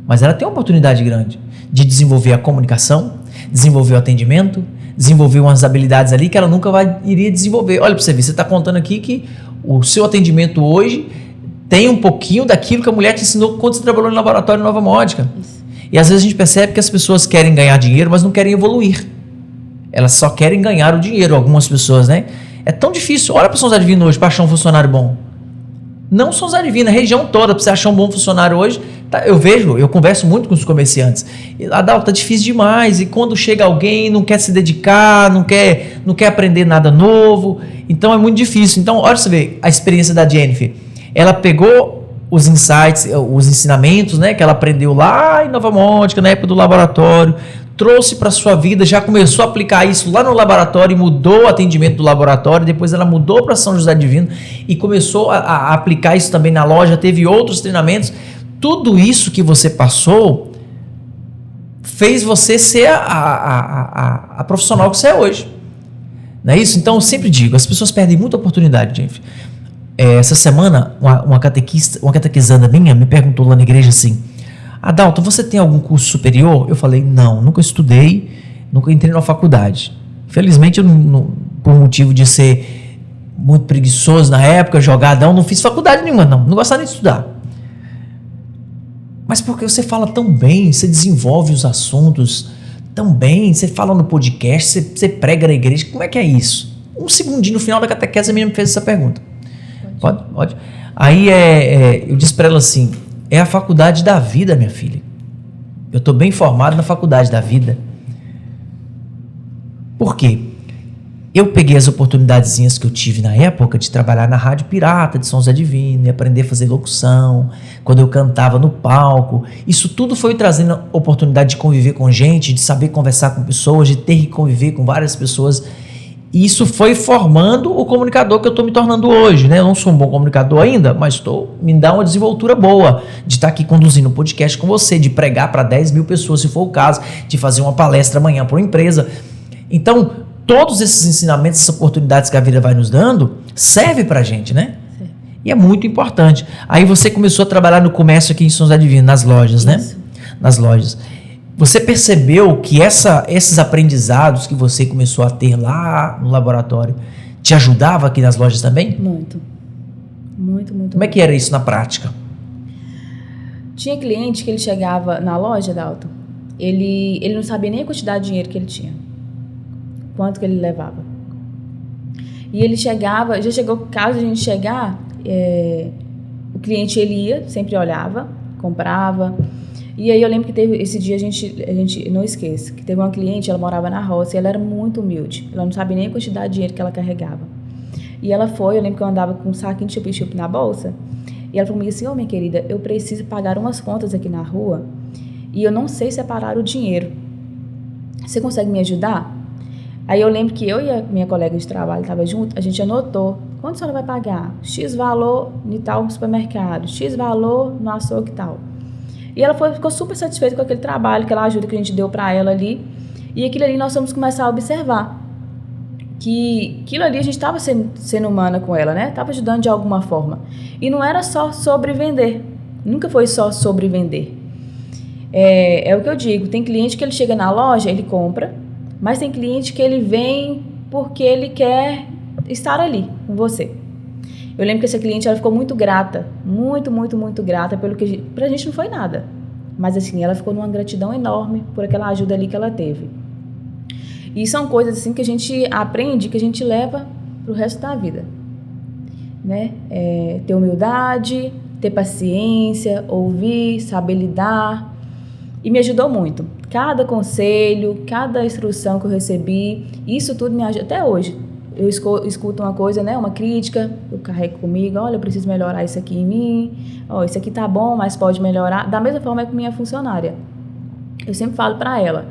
mas ela tem uma oportunidade grande de desenvolver a comunicação, desenvolver o atendimento, desenvolver umas habilidades ali que ela nunca iria desenvolver. Olha para você ver, você está contando aqui que o seu atendimento hoje tem um pouquinho daquilo que a mulher te ensinou quando você trabalhou no laboratório Nova Módica. Isso. E às vezes a gente percebe que as pessoas querem ganhar dinheiro, mas não querem evoluir. Elas só querem ganhar o dinheiro, algumas pessoas, né? É tão difícil. Olha para São José Divino hoje para achar um funcionário bom. Não São José Divino, a região toda, para você achar um bom funcionário hoje. Eu converso muito com os comerciantes. Adalto, tá difícil demais. E quando chega alguém, não quer se dedicar, não quer aprender nada novo. Então é muito difícil. Então, olha você ver a experiência da Jennifer. Ela pegou os insights, os ensinamentos, né, que ela aprendeu lá em Nova Módica, na época do laboratório, trouxe para sua vida, já começou a aplicar isso lá no laboratório e mudou o atendimento do laboratório. Depois ela mudou para São José Divino e começou a aplicar isso também na loja. Teve outros treinamentos. Tudo isso que você passou fez você ser a profissional que você é hoje. Não é isso? Então eu sempre digo, as pessoas perdem muita oportunidade, gente. Essa semana, uma catequizanda minha me perguntou lá na igreja assim: Adalto, você tem algum curso superior? Eu falei, não, nunca estudei, nunca entrei na faculdade. Felizmente, por motivo de ser muito preguiçoso na época, jogadão, não fiz faculdade nenhuma, não gostava nem de estudar. Mas porque você fala tão bem, você desenvolve os assuntos tão bem, você fala no podcast, você prega na igreja, como é que é isso? Um segundinho no final da catequese a menina me fez essa pergunta. Pode. Aí eu disse para ela assim, é a faculdade da vida, minha filha. Eu estou bem formado na faculdade da vida. Por quê? Eu peguei as oportunidadezinhas que eu tive na época de trabalhar na Rádio Pirata de São José Divino e aprender a fazer locução, quando eu cantava no palco. Isso tudo foi trazendo oportunidade de conviver com gente, de saber conversar com pessoas, de ter que conviver com várias pessoas. E isso foi formando o comunicador que eu estou me tornando hoje, né? Eu não sou um bom comunicador ainda, mas me dá uma desenvoltura boa de estar aqui conduzindo um podcast com você, de pregar para 10 mil pessoas, se for o caso, de fazer uma palestra amanhã para uma empresa. Então, todos esses ensinamentos, essas oportunidades que a vida vai nos dando, serve pra gente, né? Sim. E é muito importante. Aí você começou a trabalhar no comércio aqui em São José Divino, nas lojas, né? Nas lojas. Você percebeu que esses aprendizados que você começou a ter lá no laboratório te ajudava aqui nas lojas também? Muito. Muito, muito. Como é que era isso na prática? Tinha cliente que ele chegava na loja, Dalton, ele não sabia nem a quantidade de dinheiro que ele tinha. Quanto que ele levava. E ele chegava, já chegou, caso a gente chegar, o cliente ele ia, sempre olhava, comprava. E aí eu lembro que teve esse dia, a gente não esqueça, que teve uma cliente, ela morava na roça e ela era muito humilde. Ela não sabia nem a quantidade de dinheiro que ela carregava. E ela foi, eu lembro que eu andava com um saquinho de chup-chup na bolsa, e ela falou comigo assim, minha querida, eu preciso pagar umas contas aqui na rua e eu não sei separar o dinheiro. Você consegue me ajudar? Aí eu lembro que eu e a minha colega de trabalho estava junto, a gente anotou quanto a senhora vai pagar, X valor em tal supermercado, X valor no açougue e tal. E ela ficou super satisfeita com aquele trabalho, aquela ajuda que a gente deu para ela ali. E aquilo ali nós fomos começar a observar. Que aquilo ali a gente estava sendo humana com ela, né? Estava ajudando de alguma forma. E não era só sobre vender. Nunca foi só sobre vender. É o que eu digo, tem cliente que ele chega na loja, ele compra, mas tem cliente que ele vem porque ele quer estar ali com você. Eu lembro que essa cliente ela ficou muito grata, muito, muito, muito grata pelo que pra gente não foi nada. Mas assim, ela ficou numa gratidão enorme por aquela ajuda ali que ela teve. E são coisas assim que a gente aprende, que a gente leva pro resto da vida. Né? Ter humildade, ter paciência, ouvir, saber lidar. E me ajudou muito. Cada conselho, cada instrução que eu recebi, isso tudo me ajuda até hoje. Eu escuto uma coisa, né, uma crítica, eu carrego comigo, olha, eu preciso melhorar isso aqui em mim, isso aqui tá bom, mas pode melhorar. Da mesma forma é com minha funcionária. Eu sempre falo para ela,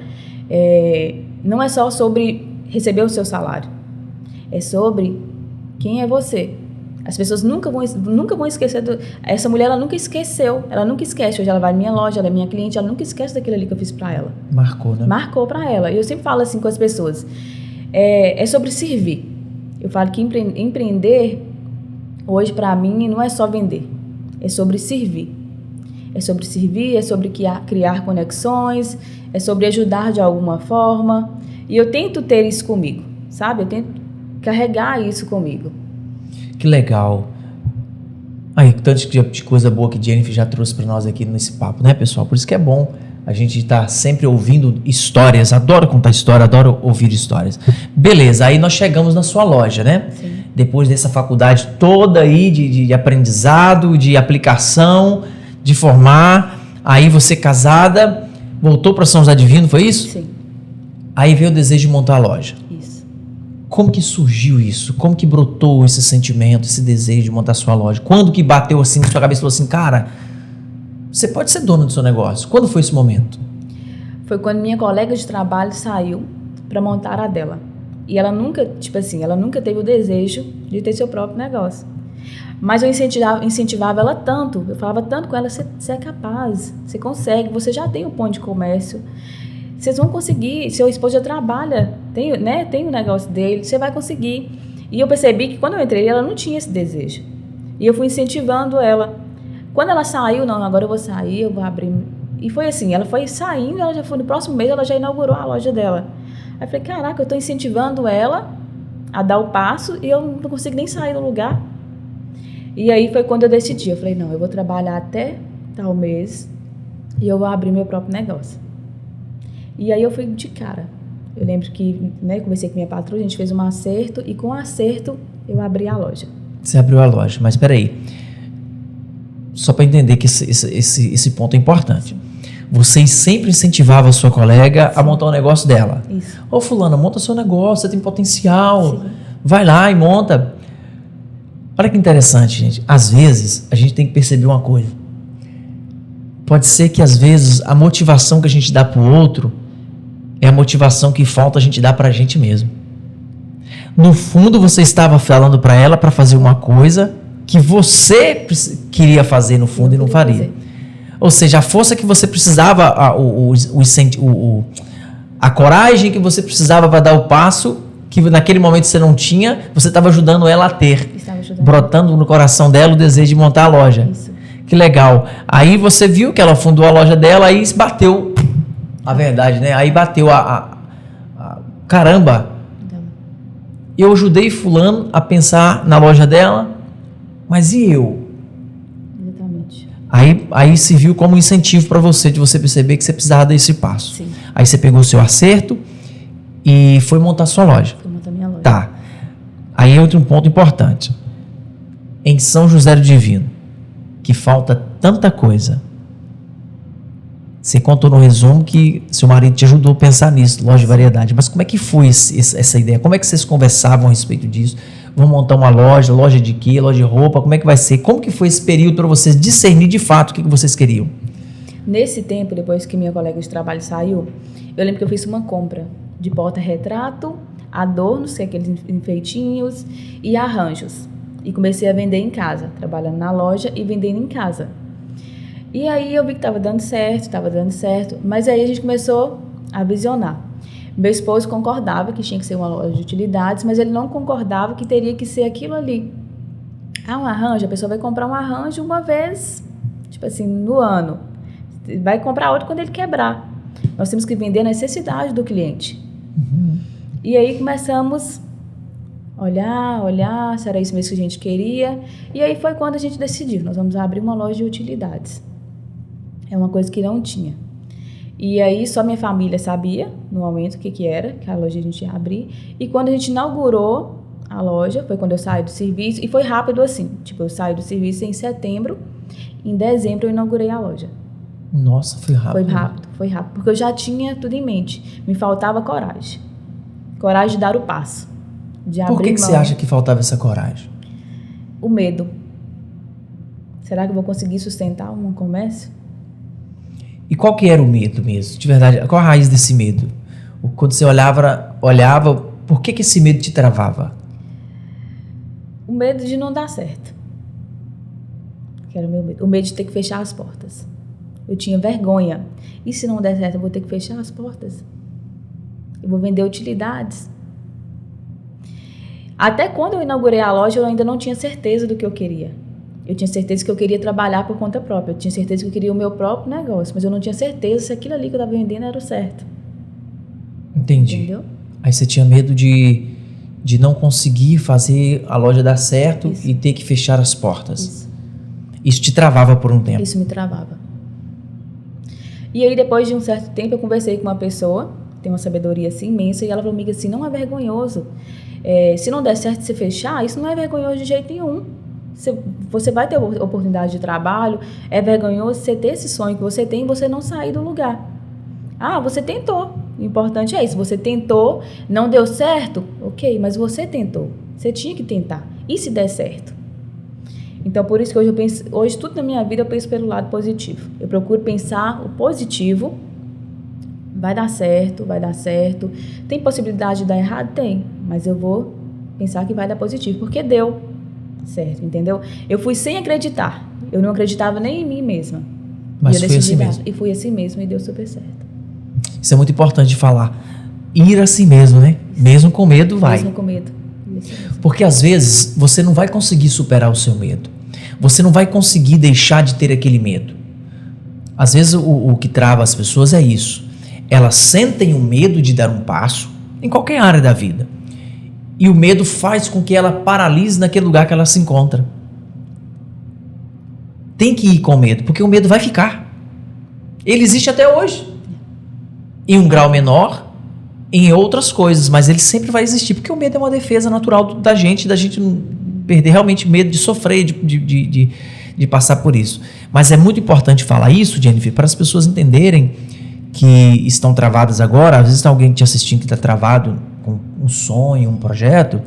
não é só sobre receber o seu salário, é sobre quem é você. As pessoas nunca vão esquecer. Essa mulher, ela nunca esqueceu. Ela nunca esquece. Hoje ela vai na minha loja, ela é minha cliente, ela nunca esquece daquilo ali que eu fiz pra ela. Marcou, né? Marcou pra ela. E eu sempre falo assim com as pessoas. É sobre servir. Eu falo que empreender, hoje pra mim, não é só vender. É sobre servir. É sobre servir, é sobre criar conexões, é sobre ajudar de alguma forma. E eu tento ter isso comigo, sabe? Eu tento carregar isso comigo. Que legal. Aí, tanto de coisa boa que Jennifer já trouxe para nós aqui nesse papo, né, pessoal? Por isso que é bom a gente estar sempre ouvindo histórias. Adoro contar história, adoro ouvir histórias. Beleza, aí nós chegamos na sua loja, né? Sim. Depois dessa faculdade toda aí de aprendizado, de aplicação, de formar. Aí você casada, voltou para São José Divino, foi isso? Sim. Aí veio o desejo de montar a loja. Isso. Como que surgiu isso? Como que brotou esse sentimento, esse desejo de montar sua loja? Quando que bateu assim na sua cabeça e falou assim, cara, você pode ser dono do seu negócio? Quando foi esse momento? Foi quando minha colega de trabalho saiu para montar a dela. E ela nunca, ela nunca teve o desejo de ter seu próprio negócio. Mas eu incentivava ela tanto, eu falava tanto com ela, você é capaz, você consegue, você já tem um ponto de comércio. Vocês vão conseguir, seu esposo já trabalha, tem o negócio dele, você vai conseguir. E eu percebi que quando eu entrei, ela não tinha esse desejo. E eu fui incentivando ela. Quando ela saiu, não, agora eu vou sair, eu vou abrir. E foi assim, ela foi saindo, ela já foi no próximo mês, ela já inaugurou a loja dela. Aí eu falei, caraca, eu estou incentivando ela a dar o passo e eu não consigo nem sair do lugar. E aí foi quando eu decidi, eu falei, não, eu vou trabalhar até tal mês e eu vou abrir meu próprio negócio. E aí eu fui de cara. Eu lembro que, conversei com minha patroa, a gente fez um acerto e com o acerto eu abri a loja. Você abriu a loja, mas peraí. Só para entender que esse ponto é importante. Vocês sempre incentivavam a sua colega a montar o negócio dela. Isso. Ô fulana, monta seu negócio, você tem potencial. Sim. Vai lá e monta. Olha que interessante, gente. Às vezes, a gente tem que perceber uma coisa. Pode ser que, às vezes, a motivação que a gente dá pro outro é a motivação que falta a gente dar pra gente mesmo. No fundo, você estava falando para ela para fazer uma coisa que você queria fazer no fundo e não faria. Fazer. Ou seja, a força que você precisava, a coragem que você precisava para dar o passo, que naquele momento você não tinha, você estava ajudando ela a ter. Estava ajudando. Brotando no coração dela o desejo de montar a loja. Isso. Que legal. Aí você viu que ela fundou a loja dela, aí bateu a verdade, né? Aí bateu caramba, Então, eu ajudei fulano a pensar na loja dela, mas e eu? exatamente. Aí se viu como incentivo para você, de você perceber que você precisava desse passo. Sim. Aí você pegou o seu acerto e foi montar sua loja. Fui montar minha loja. Tá. Aí entra um ponto importante. Em São José do Divino, que falta tanta coisa. Você contou no resumo que seu marido te ajudou a pensar nisso, loja de variedade. Mas como é que foi essa ideia? Como é que vocês conversavam a respeito disso? Vão montar uma loja de quê? Loja de roupa? Como é que vai ser? Como que foi esse período para vocês discernir de fato o que vocês queriam? Nesse tempo, depois que minha colega de trabalho saiu, eu lembro que eu fiz uma compra de porta-retrato, adornos, que é aqueles enfeitinhos, e arranjos. E comecei a vender em casa, trabalhando na loja e vendendo em casa. E aí eu vi que estava dando certo, mas aí a gente começou a visionar. Meu esposo concordava que tinha que ser uma loja de utilidades, mas ele não concordava que teria que ser aquilo ali. Um arranjo, a pessoa vai comprar um arranjo uma vez, tipo assim, no ano. Vai comprar outro quando ele quebrar. Nós temos que vender a necessidade do cliente. Uhum. E aí começamos a olhar, se era isso mesmo que a gente queria. E aí foi quando a gente decidiu, nós vamos abrir uma loja de utilidades. É uma coisa que não tinha. E aí só minha família sabia, no momento, o que era, que a loja a gente ia abrir. E quando a gente inaugurou a loja, foi quando eu saí do serviço, e foi rápido assim. Tipo, eu saí do serviço em setembro, em dezembro eu inaugurei a loja. Nossa, foi rápido. Foi rápido, porque eu já tinha tudo em mente. Me faltava coragem. Coragem de dar o passo. De Por abrir que você mão. acha que faltava essa coragem? O medo. Será que eu vou conseguir sustentar um comércio? E qual que era o medo mesmo? De verdade, qual a raiz desse medo? Quando você olhava, por que esse medo te travava? O medo de não dar certo. Que era o meu medo. O medo de ter que fechar as portas. Eu tinha vergonha. E se não der certo, eu vou ter que fechar as portas? Eu vou vender utilidades. Até quando eu inaugurei a loja, eu ainda não tinha certeza do que eu queria. Eu tinha certeza que eu queria trabalhar por conta própria. Eu tinha certeza que eu queria o meu próprio negócio. Mas eu não tinha certeza se aquilo ali que eu estava vendendo era o certo. Entendi. Entendeu? Aí você tinha medo de não conseguir fazer a loja dar certo Isso. e ter que fechar as portas. Isso. Isso te travava por um tempo. Isso me travava. E aí, depois de um certo tempo, eu conversei com uma pessoa, tem uma sabedoria assim imensa, e ela falou comigo assim, não é vergonhoso. Se não der certo você fechar, isso não é vergonhoso de jeito nenhum. Você vai ter oportunidade de trabalho, é vergonhoso você ter esse sonho que você tem e você não sair do lugar. Você tentou. O importante é isso, você tentou, não deu certo, ok, mas você tentou. Você tinha que tentar. E se der certo? Então, por isso que hoje tudo na minha vida eu penso pelo lado positivo. Eu procuro pensar o positivo. Vai dar certo. Tem possibilidade de dar errado? Tem. Mas eu vou pensar que vai dar positivo, porque deu certo, entendeu? Eu fui sem acreditar. Eu não acreditava nem em mim mesma. Mas eu foi assim mesmo. E fui assim mesmo e deu super certo. Isso é muito importante de falar. Ir assim mesmo, né? Mesmo com medo, vai. Mesmo com medo. Isso mesmo. Porque às vezes você não vai conseguir superar o seu medo. Você não vai conseguir deixar de ter aquele medo. Às vezes o que trava as pessoas é isso. Elas sentem o medo de dar um passo em qualquer área da vida. E o medo faz com que ela paralise naquele lugar que ela se encontra. Tem que ir com medo, porque o medo vai ficar. Ele existe até hoje. Em um grau menor, em outras coisas, mas ele sempre vai existir, porque o medo é uma defesa natural da gente não perder realmente medo de sofrer, de de passar por isso. Mas é muito importante falar isso, Jennifer, para as pessoas entenderem que estão travadas agora. Às vezes tem alguém te assistindo que está travado com um sonho, um projeto,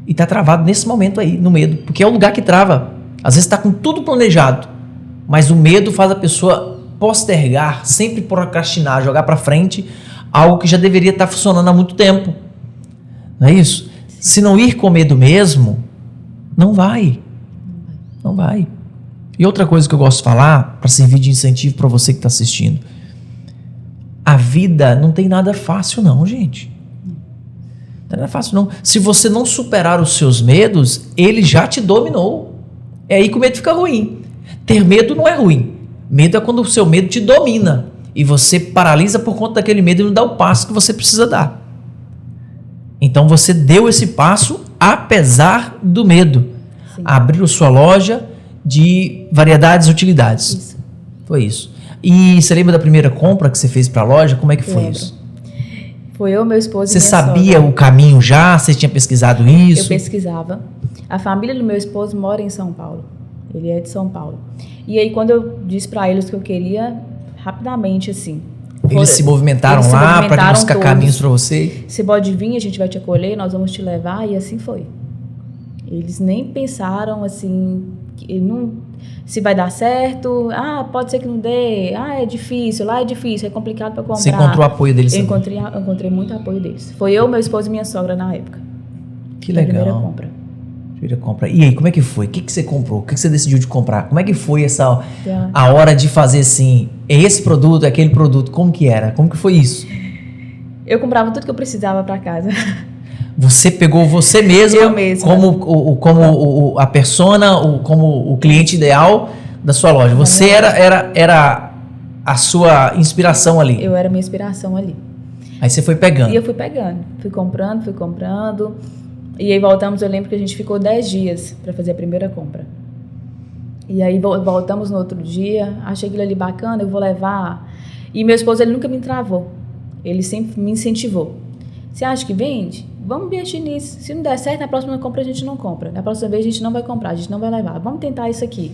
e está travado nesse momento aí, no medo, porque é o lugar que trava. Às vezes está com tudo planejado, mas o medo faz a pessoa postergar, sempre procrastinar, jogar para frente algo que já deveria estar funcionando há muito tempo. Não é isso? Se não ir com medo mesmo, não vai. Não vai. E outra coisa que eu gosto de falar, para servir de incentivo para você que está assistindo, a vida não tem nada fácil não, gente. Não é nada fácil não. Se você não superar os seus medos, ele já te dominou. É aí que o medo fica ruim. Ter medo não é ruim. Medo é quando o seu medo te domina e você paralisa por conta daquele medo e não dá o passo que você precisa dar. Então você deu esse passo apesar do medo. Sim. Abriu sua loja de variedades e utilidades. Isso. Foi isso. E você lembra da primeira compra que você fez para a loja? Como é que foi Lembro. isso? Foi eu, meu esposo Você e minha sabia sogra. o caminho já? Você tinha pesquisado isso? Eu pesquisava. A família do meu esposo mora em São Paulo. Ele é de São Paulo. E aí, quando eu disse para eles que eu queria, rapidamente, assim... Eles se movimentaram eles se lá para movimentaram buscar todos. caminhos para você? Você pode vir, a gente vai te acolher, nós vamos te levar, e assim foi. Eles nem pensaram, assim, que não, se vai dar certo, pode ser que não dê, é difícil, lá é difícil, é complicado para comprar. Você encontrou o apoio deles? Eu encontrei muito apoio deles. Foi eu, meu esposo e minha sogra na época. Que Da legal. primeira compra. Primeira compra. E aí, como é que foi? O que você comprou? O que você decidiu de comprar? Como é que foi Tá. a hora de fazer assim, é esse produto, é aquele produto? Como que era? Como que foi isso? Eu comprava tudo que eu precisava para casa. Você pegou você mesma, Eu mesma. como a persona, como o cliente ideal da sua loja. Você era a sua inspiração ali. Eu era minha inspiração ali. Aí você foi pegando. E eu fui pegando, fui comprando. E aí voltamos, eu lembro que a gente ficou 10 dias para fazer a primeira compra. E aí voltamos no outro dia, achei aquilo ali bacana, eu vou levar. E meu esposo, ele nunca me travou. Ele sempre me incentivou. Você acha que vende? Vamos investir nisso. Se não der certo, na próxima compra a gente não compra. Na próxima vez a gente não vai comprar, a gente não vai levar. Vamos tentar isso aqui.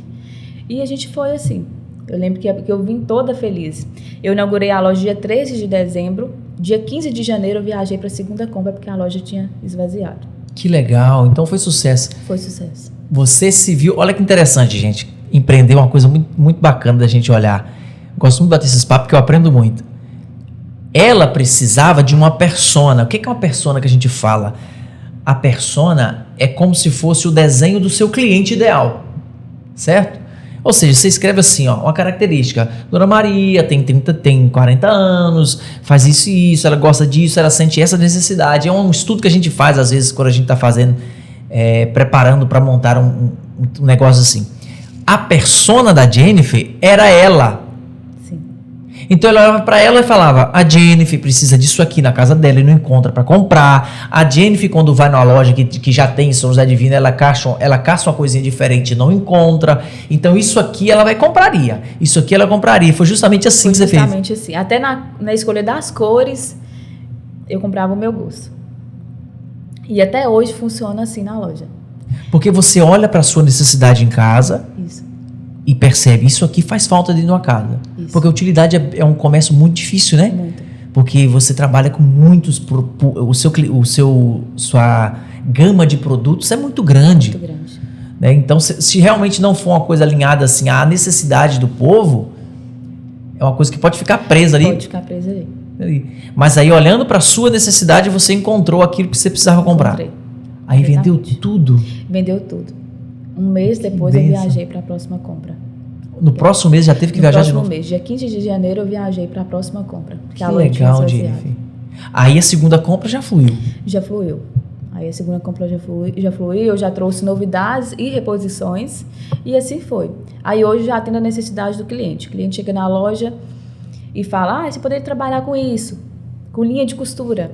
E a gente foi assim. Eu lembro que eu vim toda feliz. Eu inaugurei a loja dia 13 de dezembro. Dia 15 de janeiro eu viajei para a segunda compra, porque a loja tinha esvaziado. Que legal. Então foi sucesso. Foi sucesso. Você se viu... Olha que interessante, gente. Empreender é uma coisa muito, muito bacana da gente olhar. Gosto muito de bater esses papos porque eu aprendo muito. Ela precisava de uma persona. O que é uma persona que a gente fala? A persona é como se fosse o desenho do seu cliente ideal. Certo? Ou seja, você escreve assim, ó, uma característica. Dona Maria tem 40 anos, faz isso e isso, ela gosta disso, ela sente essa necessidade. É um estudo que a gente faz, às vezes, quando a gente está fazendo, preparando para montar um negócio assim. A persona da Jennifer era ela. Sim. Então ele olhava para ela e falava: a Jennifer precisa disso aqui na casa dela e não encontra para comprar. A Jennifer, quando vai numa loja que já tem em São José Divino, ela caça uma coisinha diferente e não encontra. Então isso aqui ela compraria. Isso aqui ela compraria. Foi justamente assim que você fez. Justamente assim. Até na escolha das cores, eu comprava o meu gosto. E até hoje funciona assim na loja. Porque você olha para a sua necessidade em casa Isso. e percebe: isso aqui faz falta dentro de uma casa. Isso. Porque a utilidade é um comércio muito difícil, né? Muito. Porque você trabalha com muitos... Sua gama de produtos é muito grande. Muito grande. Né? Então, se realmente não for uma coisa alinhada assim à necessidade do povo, é uma coisa que pode ficar presa ali. Pode ficar presa ali. Mas aí, olhando para a sua necessidade, você encontrou aquilo que você precisava comprar. Comprei. Aí vendeu Exatamente. tudo. Vendeu tudo. Um mês depois eu viajei para a próxima compra. No próximo mês já teve que viajar de novo. No próximo mês, dia 15 de janeiro, eu viajei para a próxima compra. Que legal, Jennifer. Aí a segunda compra já fluiu. Já fluiu. Aí a segunda compra já fluiu, eu já trouxe novidades e reposições, e assim foi. Aí hoje já atendo a necessidade do cliente. O cliente chega na loja e fala: você poderia trabalhar com isso, com linha de costura.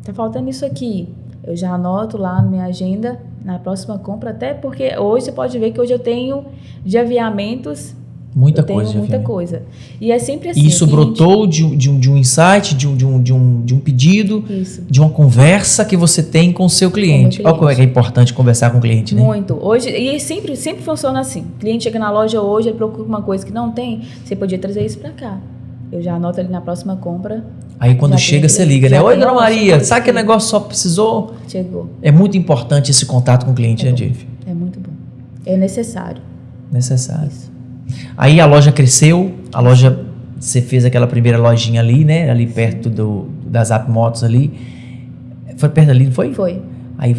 Tá faltando isso aqui. Eu já anoto lá na minha agenda, na próxima compra, até porque hoje você pode ver que hoje eu tenho de aviamentos Muita eu tenho coisa, muita Jafine. coisa. E é sempre assim. E isso brotou de um insight, de um pedido, Isso. de uma conversa que você tem com o seu cliente. Olha como é que é importante conversar com o cliente, né? Muito. Hoje, e sempre funciona assim. O cliente chega na loja hoje, ele procura uma coisa que não tem, você podia trazer isso para cá. Eu já anoto ali na próxima compra. Aí quando chega, você liga, né? Oi, dona Maria, sabe que negócio só precisou? Chegou. É muito importante esse contato com o cliente, né, Jeff? É muito bom. É necessário. Necessário. Isso. Aí a loja cresceu, você fez aquela primeira lojinha ali, né? Ali perto da Zap Motos ali. Foi perto ali, não foi? Foi. Aí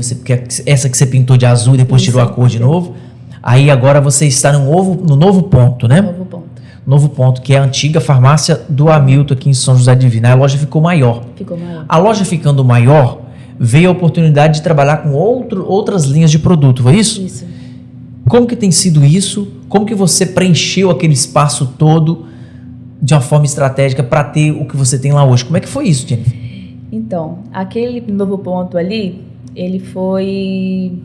essa que você pintou de azul e depois tirou a cor de novo. Aí agora você está no novo ponto, né? Novo ponto. Novo ponto, que é a antiga farmácia do Hamilton aqui em São José Divino. Aí a loja ficou maior. Ficou maior. A loja ficando maior, veio a oportunidade de trabalhar com outras linhas de produto, foi isso? Isso. Como que tem sido isso? Como que você preencheu aquele espaço todo de uma forma estratégica para ter o que você tem lá hoje? Como é que foi isso, Jennifer? Então, aquele novo ponto ali, ele foi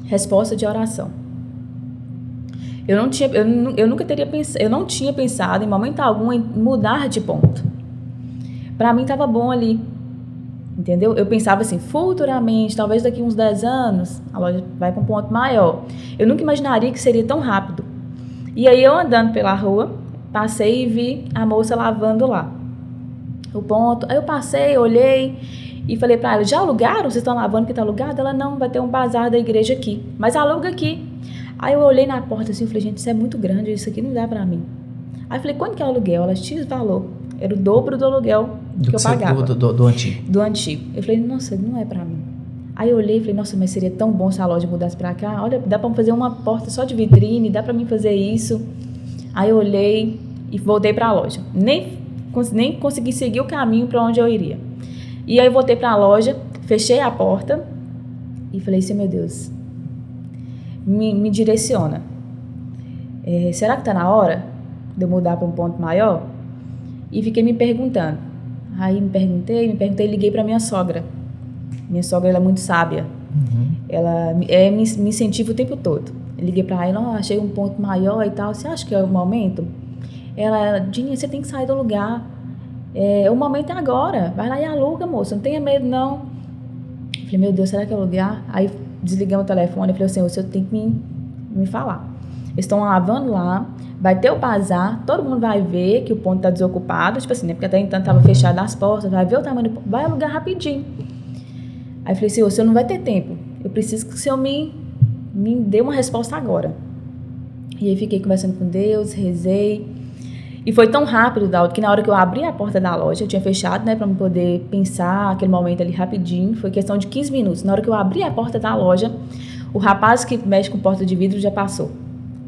resposta de oração. Eu nunca teria pensado, eu não tinha pensado em momento algum em mudar de ponto. Para mim estava bom ali, entendeu? Eu pensava assim, futuramente, talvez daqui uns 10 anos, a loja vai para um ponto maior. Eu nunca imaginaria que seria tão rápido. E aí eu andando pela rua, passei e vi a moça lavando lá o ponto. Aí eu passei, olhei e falei para ela, já alugaram? Vocês estão lavando que está alugado? Ela, não, vai ter um bazar da igreja aqui, mas aluga aqui. Aí eu olhei na porta assim e falei, gente, isso é muito grande, isso aqui não dá pra mim. Aí eu falei, quanto que é o aluguel? Ela, X valor. Era o dobro do aluguel que eu pagava. Do antigo. Do antigo. Eu falei, nossa, não é pra mim. Aí eu olhei e falei, nossa, mas seria tão bom se a loja mudasse pra cá. Olha, dá pra fazer uma porta só de vitrine, dá pra mim fazer isso. Aí eu olhei e voltei pra loja. Nem consegui seguir o caminho pra onde eu iria. E aí eu voltei pra loja, fechei a porta e falei assim, meu Deus, me direciona. Será que tá na hora de eu mudar para um ponto maior? E fiquei me perguntando. Aí me perguntei, liguei para minha sogra. Minha sogra, ela é muito sábia. Ela me incentiva o tempo todo. Eu liguei para ela, achei um ponto maior e tal. Você acha que é o momento? Ela, Dinha, você tem que sair do lugar. O momento é agora. Vai lá e aluga, moça. Não tenha medo, não. Eu falei, meu Deus, será que é o lugar? Aí desligamos o telefone e falei assim, você tem que me falar. Eles estão lavando lá, vai ter o bazar, todo mundo vai ver que o ponto está desocupado, tipo assim, né? Porque até então estava fechado as portas, vai ver o tamanho do ponto, vai alugar rapidinho. Aí eu falei assim, o senhor não vai ter tempo, eu preciso que o senhor me dê uma resposta agora. E aí fiquei conversando com Deus, rezei, e foi tão rápido, Daldo, que na hora que eu abri a porta da loja, eu tinha fechado, né, para eu poder pensar aquele momento ali rapidinho, foi questão de 15 minutos. Na hora que eu abri a porta da loja, o rapaz que mexe com porta de vidro já passou.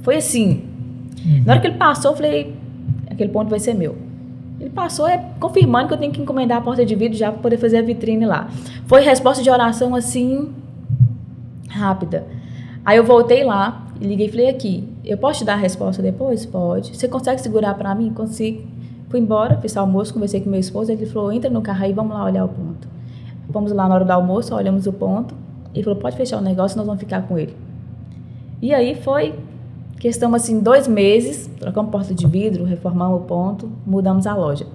Foi assim. Na hora que ele passou, eu falei, aquele ponto vai ser meu. Ele passou confirmando que eu tenho que encomendar a porta de vidro já para poder fazer a vitrine lá. Foi resposta de oração assim, rápida. Aí eu voltei lá, liguei e falei, aqui, eu posso te dar a resposta depois? Pode. Você consegue segurar para mim? Consigo. Fui embora, fiz almoço, conversei com meu esposo, ele falou, entra no carro aí, vamos lá olhar o ponto. Fomos lá na hora do almoço, olhamos o ponto, ele falou, pode fechar o negócio, nós vamos ficar com ele. E aí foi questão assim, 2 meses, trocamos porta de vidro, reformamos o ponto, mudamos a loja.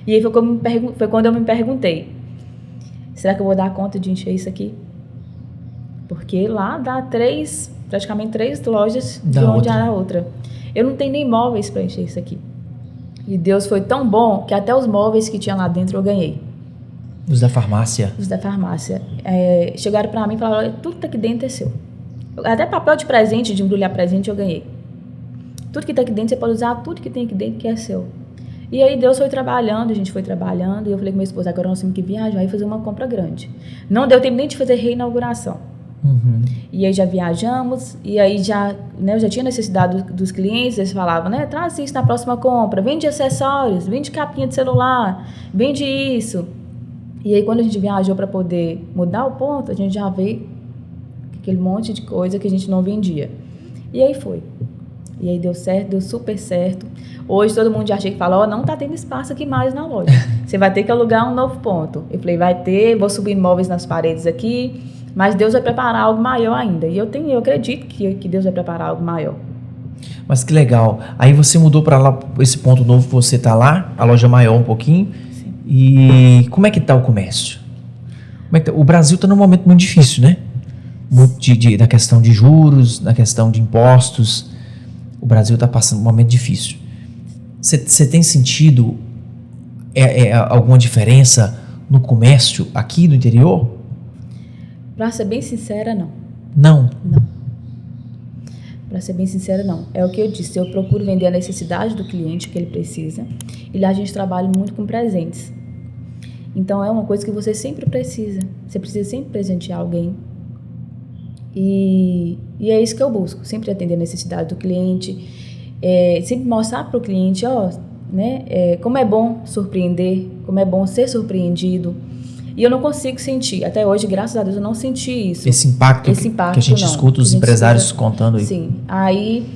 E aí foi quando eu me perguntei, será que eu vou dar conta de encher isso aqui? Porque lá dá praticamente 3 lojas de onde era a outra. Eu não tenho nem móveis para encher isso aqui. E Deus foi tão bom que até os móveis que tinha lá dentro eu ganhei. Os da farmácia? Os da farmácia. Chegaram para mim e falaram, olha, tudo que tá aqui dentro é seu. Até papel de presente, de embrulhar presente, eu ganhei. Tudo que tá aqui dentro, você pode usar tudo que tem aqui dentro que é seu. E aí Deus foi trabalhando, a gente foi trabalhando, e eu falei com meu esposo, agora nós temos que viajar e fazer uma compra grande. Não deu tempo nem de fazer reinauguração. E aí já viajamos, e aí já, né, eu já tinha necessidade dos clientes, eles falavam, né, traz isso na próxima compra, vende acessórios, vende capinha de celular, vende isso. E aí quando a gente viajou para poder mudar o ponto, a gente já veio aquele monte de coisa que a gente não vendia. E aí foi. E aí deu certo, deu super certo. Hoje todo mundo já chega e fala, não tá tendo espaço aqui mais na loja. Você vai ter que alugar um novo ponto. Eu falei, vai ter, vou subir móveis nas paredes aqui, mas Deus vai preparar algo maior ainda. E eu acredito que Deus vai preparar algo maior. Mas que legal. Aí você mudou para lá, esse ponto novo que você tá lá, a loja maior um pouquinho. Sim. E como é que tá o comércio? O Brasil tá num momento muito difícil, né? Na questão de juros, na questão de impostos. O Brasil tá passando um momento difícil. Você tem sentido alguma diferença no comércio aqui no interior? Pra ser bem sincera, não. Não. Para ser bem sincera, não. É o que eu disse, eu procuro vender a necessidade do cliente, o que ele precisa. E lá a gente trabalha muito com presentes. Então, é uma coisa que você sempre precisa. Você precisa sempre presentear alguém. E é isso que eu busco, sempre atender a necessidade do cliente. Sempre mostrar para o cliente, como é bom surpreender, como é bom ser surpreendido. E eu não consigo sentir, até hoje, graças a Deus, eu não senti isso. Esse impacto que a gente escuta os empresários contando aí. Sim, aí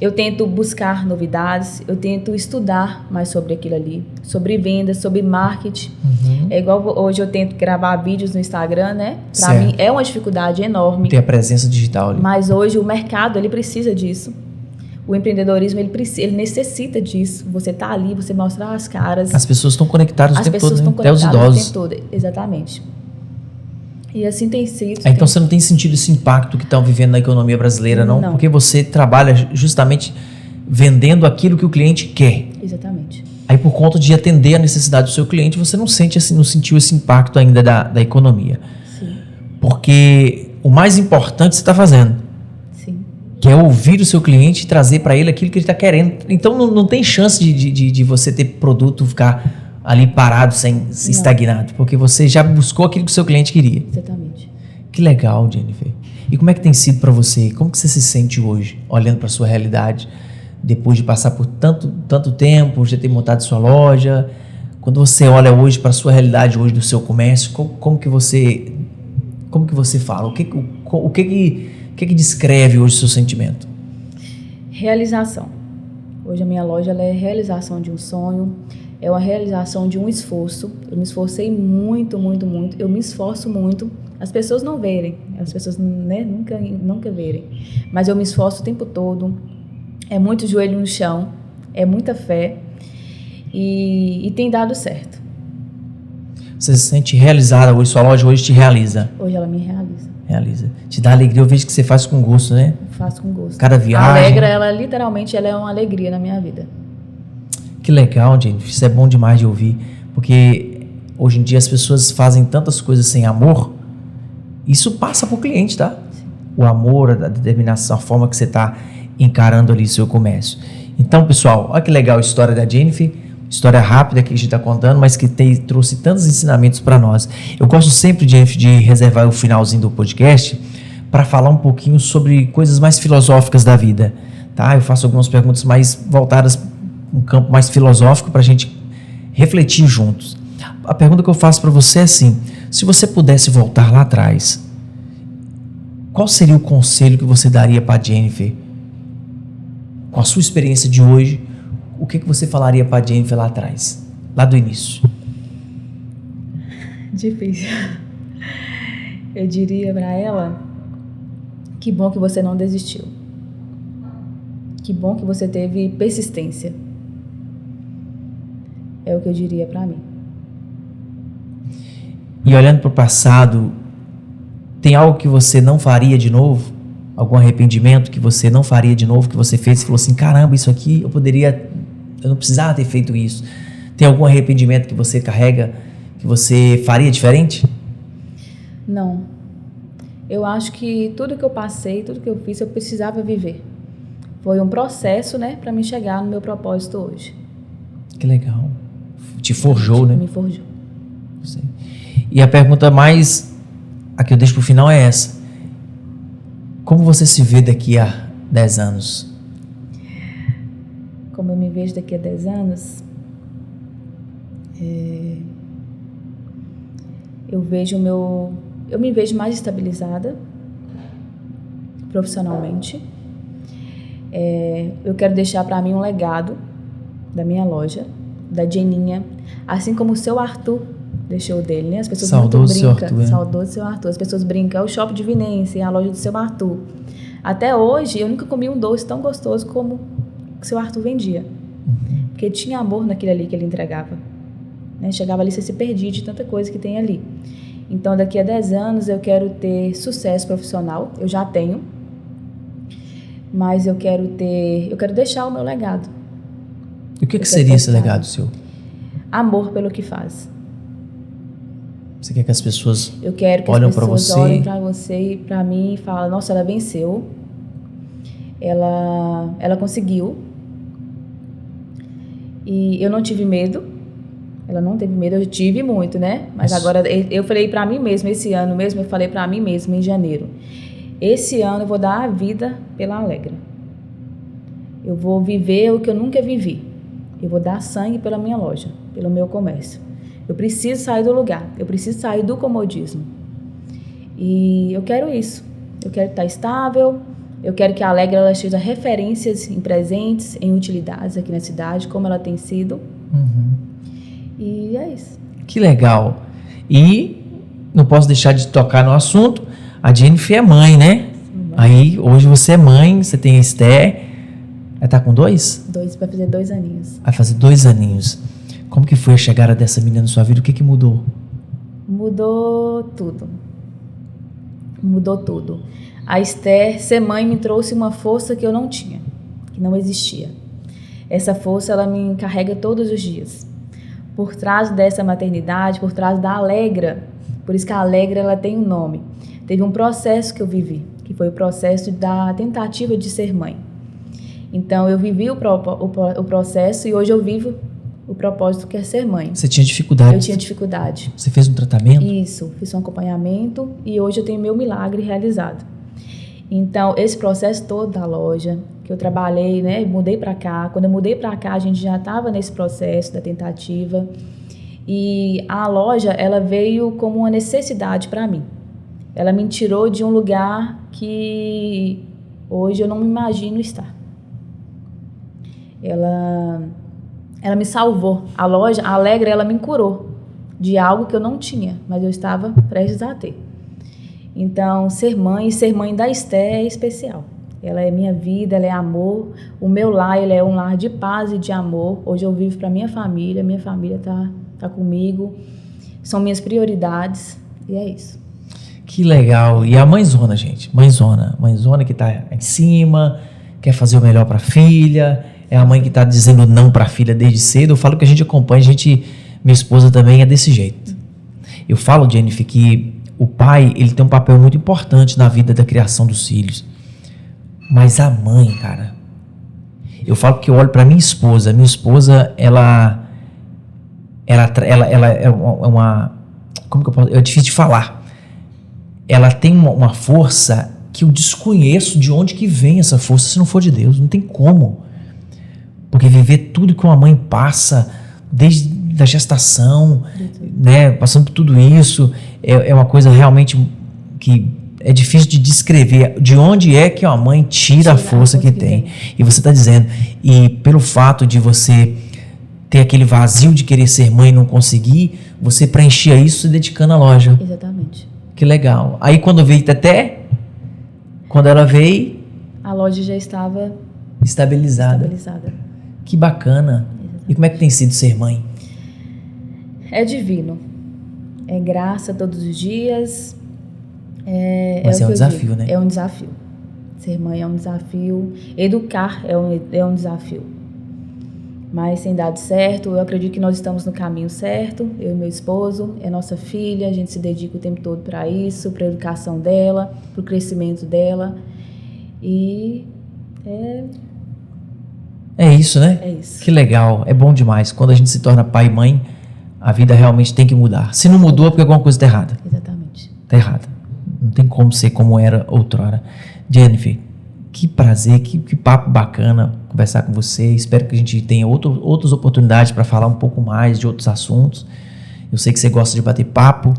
eu tento buscar novidades, eu tento estudar mais sobre aquilo ali, sobre vendas, sobre marketing. É igual hoje eu tento gravar vídeos no Instagram, né? Para mim é uma dificuldade enorme. Ter a presença digital ali. Mas hoje o mercado, ele precisa disso. O empreendedorismo, ele necessita disso. Você tá ali, você mostra as caras. As pessoas estão conectadas o tempo todo, né? Até os idosos. O tempo todo, exatamente. E assim tem sido. Então você não tem sentido esse impacto que estão vivendo na economia brasileira, não? Porque você trabalha justamente vendendo aquilo que o cliente quer. Exatamente. Aí por conta de atender a necessidade do seu cliente, você não sentiu esse impacto ainda da economia. Sim. Porque o mais importante você está fazendo. Que é ouvir o seu cliente e trazer para ele aquilo que ele está querendo. Então não tem chance de você ter produto ficar ali parado, estagnado, porque você já buscou aquilo que o seu cliente queria. Exatamente. Que legal, Jennifer. E como é que tem sido para você? Como que você se sente hoje, olhando para sua realidade, depois de passar por tanto tempo, já ter montado sua loja? Quando você olha hoje para a sua realidade hoje do seu comércio, como que você fala? O que descreve hoje o seu sentimento? Realização. Hoje a minha loja ela é a realização de um sonho, é uma realização de um esforço. Eu me esforcei muito, muito, muito. Eu me esforço muito. As pessoas não verem, as pessoas nunca verem. Mas eu me esforço o tempo todo. É muito joelho no chão, é muita fé e tem dado certo. Você se sente realizada hoje? Sua loja hoje te realiza? Hoje ela me realiza. Te dá alegria. Eu vejo que você faz com gosto, né? Faço com gosto. Cada viagem. Alegra, ela literalmente ela é uma alegria na minha vida. Que legal, gente. Isso é bom demais de ouvir. Porque hoje em dia as pessoas fazem tantas coisas sem amor. Isso passa pro cliente, tá? Sim. O amor, a determinação, a forma que você tá encarando ali o seu comércio. Então, pessoal, olha que legal a história da Jennifer. História rápida que a gente está contando, mas que trouxe tantos ensinamentos para nós. Eu gosto sempre, Jennifer, de reservar o finalzinho do podcast para falar um pouquinho sobre coisas mais filosóficas da vida. Tá? Eu faço algumas perguntas mais voltadas um campo mais filosófico para a gente refletir juntos. A pergunta que eu faço para você é assim: se você pudesse voltar lá atrás, qual seria o conselho que você daria para a Jennifer? Com a sua experiência de hoje, o que você falaria para a Jennifer lá atrás, lá do início? Difícil. Eu diria para ela: que bom que você não desistiu. Que bom que você teve persistência. É o que eu diria para mim. E olhando para o passado, tem algo que você não faria de novo? Algum arrependimento que você não faria de novo, que você fez e falou assim: caramba, isso aqui eu não precisava ter feito isso. Tem algum arrependimento que você carrega, que você faria diferente? Não. Eu acho que tudo que eu passei, tudo que eu fiz, eu precisava viver. Foi um processo, né, para me chegar no meu propósito hoje. Que legal. Te forjou, né? Me forjou. Sim. E a pergunta a que eu deixo pro final é essa: como você se vê daqui a 10 anos? Como eu me vejo daqui a 10 anos? Eu me vejo mais estabilizada profissionalmente. Eu quero deixar para mim um legado da minha loja, da Jeninha, assim como o seu Arthur deixou dele, né? As pessoas saudoso brincam. Seu Arthur, saudoso seu Arthur. As pessoas brincam: é o shopping de Vinência, é a loja do seu Arthur. Até hoje, eu nunca comi um doce tão gostoso como que o seu Arthur vendia. Porque tinha amor naquilo ali que ele entregava. Né? Chegava ali, você se perdia de tanta coisa que tem ali. Então, daqui a 10 anos, eu quero ter sucesso profissional. Eu já tenho. Mas eu quero deixar o meu legado. E o que seria esse legado seu? Amor pelo que faz. Você quer que as pessoas Eu quero que olhem as pessoas olhem para para você e para mim e falem, nossa, ela venceu. Ela conseguiu. E eu não tive medo. Ela não teve medo, eu tive muito, né? Mas agora, eu falei para mim mesma, esse ano mesmo, eu falei para mim mesma, em janeiro. Esse ano eu vou dar a vida pela Alegra. Eu vou viver o que eu nunca vivi. Eu vou dar sangue pela minha loja, pelo meu comércio. Eu preciso sair do lugar, eu preciso sair do comodismo. E eu quero isso. Eu quero estar estável, eu quero que a Alegra ela seja referências em presentes, em utilidades aqui na cidade, como ela tem sido. E é isso. Que legal. E não posso deixar de tocar no assunto. A Jennifer é mãe, né? Sim, aí, hoje você é mãe, você tem a Esther. Ela tá com 2? 2, vai fazer 2 aninhos. Vai fazer 2 aninhos. Como que foi a chegada dessa menina na sua vida? O que mudou? Mudou tudo. Mudou tudo. A Esther, ser mãe, me trouxe uma força que eu não tinha, que não existia. Essa força, ela me carrega todos os dias. Por trás dessa maternidade, por trás da Alegra, por isso que a Alegra ela tem um nome. Teve um processo que eu vivi, que foi o processo da tentativa de ser mãe. Então, eu vivi o processo e hoje eu vivo o propósito que é ser mãe. Você tinha dificuldade? Eu tinha dificuldade. Você fez um tratamento? Isso, fiz um acompanhamento e hoje eu tenho meu milagre realizado. Então, esse processo todo da loja, que eu trabalhei, né, mudei para cá. Quando eu mudei para cá, a gente já estava nesse processo da tentativa. E a loja, ela veio como uma necessidade para mim. Ela me tirou de um lugar que hoje eu não me imagino estar. Ela me salvou. A loja, a Alegra, ela me curou de algo que eu não tinha, mas eu estava prestes a ter. Então, ser mãe da Esther é especial. Ela é minha vida, ela é amor. O meu lar, ele é um lar de paz e de amor. Hoje eu vivo para minha família tá comigo. São minhas prioridades e é isso. Que legal. E a mãezona, gente? Mãezona que tá em cima, quer fazer o melhor para a filha. É a mãe que tá dizendo não para a filha desde cedo. Eu falo que a gente acompanha, minha esposa também é desse jeito. Eu falo, Jennifer, que o pai, ele tem um papel muito importante na vida da criação dos filhos. Mas a mãe, cara, eu falo que eu olho para minha esposa, ela é uma, como que eu posso, é difícil de falar. Ela tem uma força que eu desconheço de onde que vem essa força, se não for de Deus, não tem como. Porque viver tudo que uma mãe passa, desde a gestação, né, passando por tudo isso, é uma coisa realmente que é difícil de descrever de onde é que uma mãe tira a força que tem. E você está dizendo, e pelo fato de você ter aquele vazio de querer ser mãe e não conseguir, você preenchia isso se dedicando à loja. Exatamente. Que legal. Aí quando ela veio, a loja já estava estabilizada. Que bacana. Exatamente. E como é que tem sido ser mãe? É divino. É graça todos os dias. Mas é um desafio, né? É um desafio. Ser mãe é um desafio. Educar é um desafio. Mas tem dado certo. Eu acredito que nós estamos no caminho certo. Eu e meu esposo. É nossa filha. A gente se dedica o tempo todo para isso. Para a educação dela. Para o crescimento dela. E é isso, né? É isso. Que legal. É bom demais. Quando a gente se torna pai e mãe, a vida realmente tem que mudar. Se não mudou, é porque alguma coisa está errada. Exatamente. Está errada. Não tem como ser como era outrora. Jennifer, que prazer, que papo bacana conversar com você. Espero que a gente tenha outras oportunidades para falar um pouco mais de outros assuntos. Eu sei que você gosta de bater papo.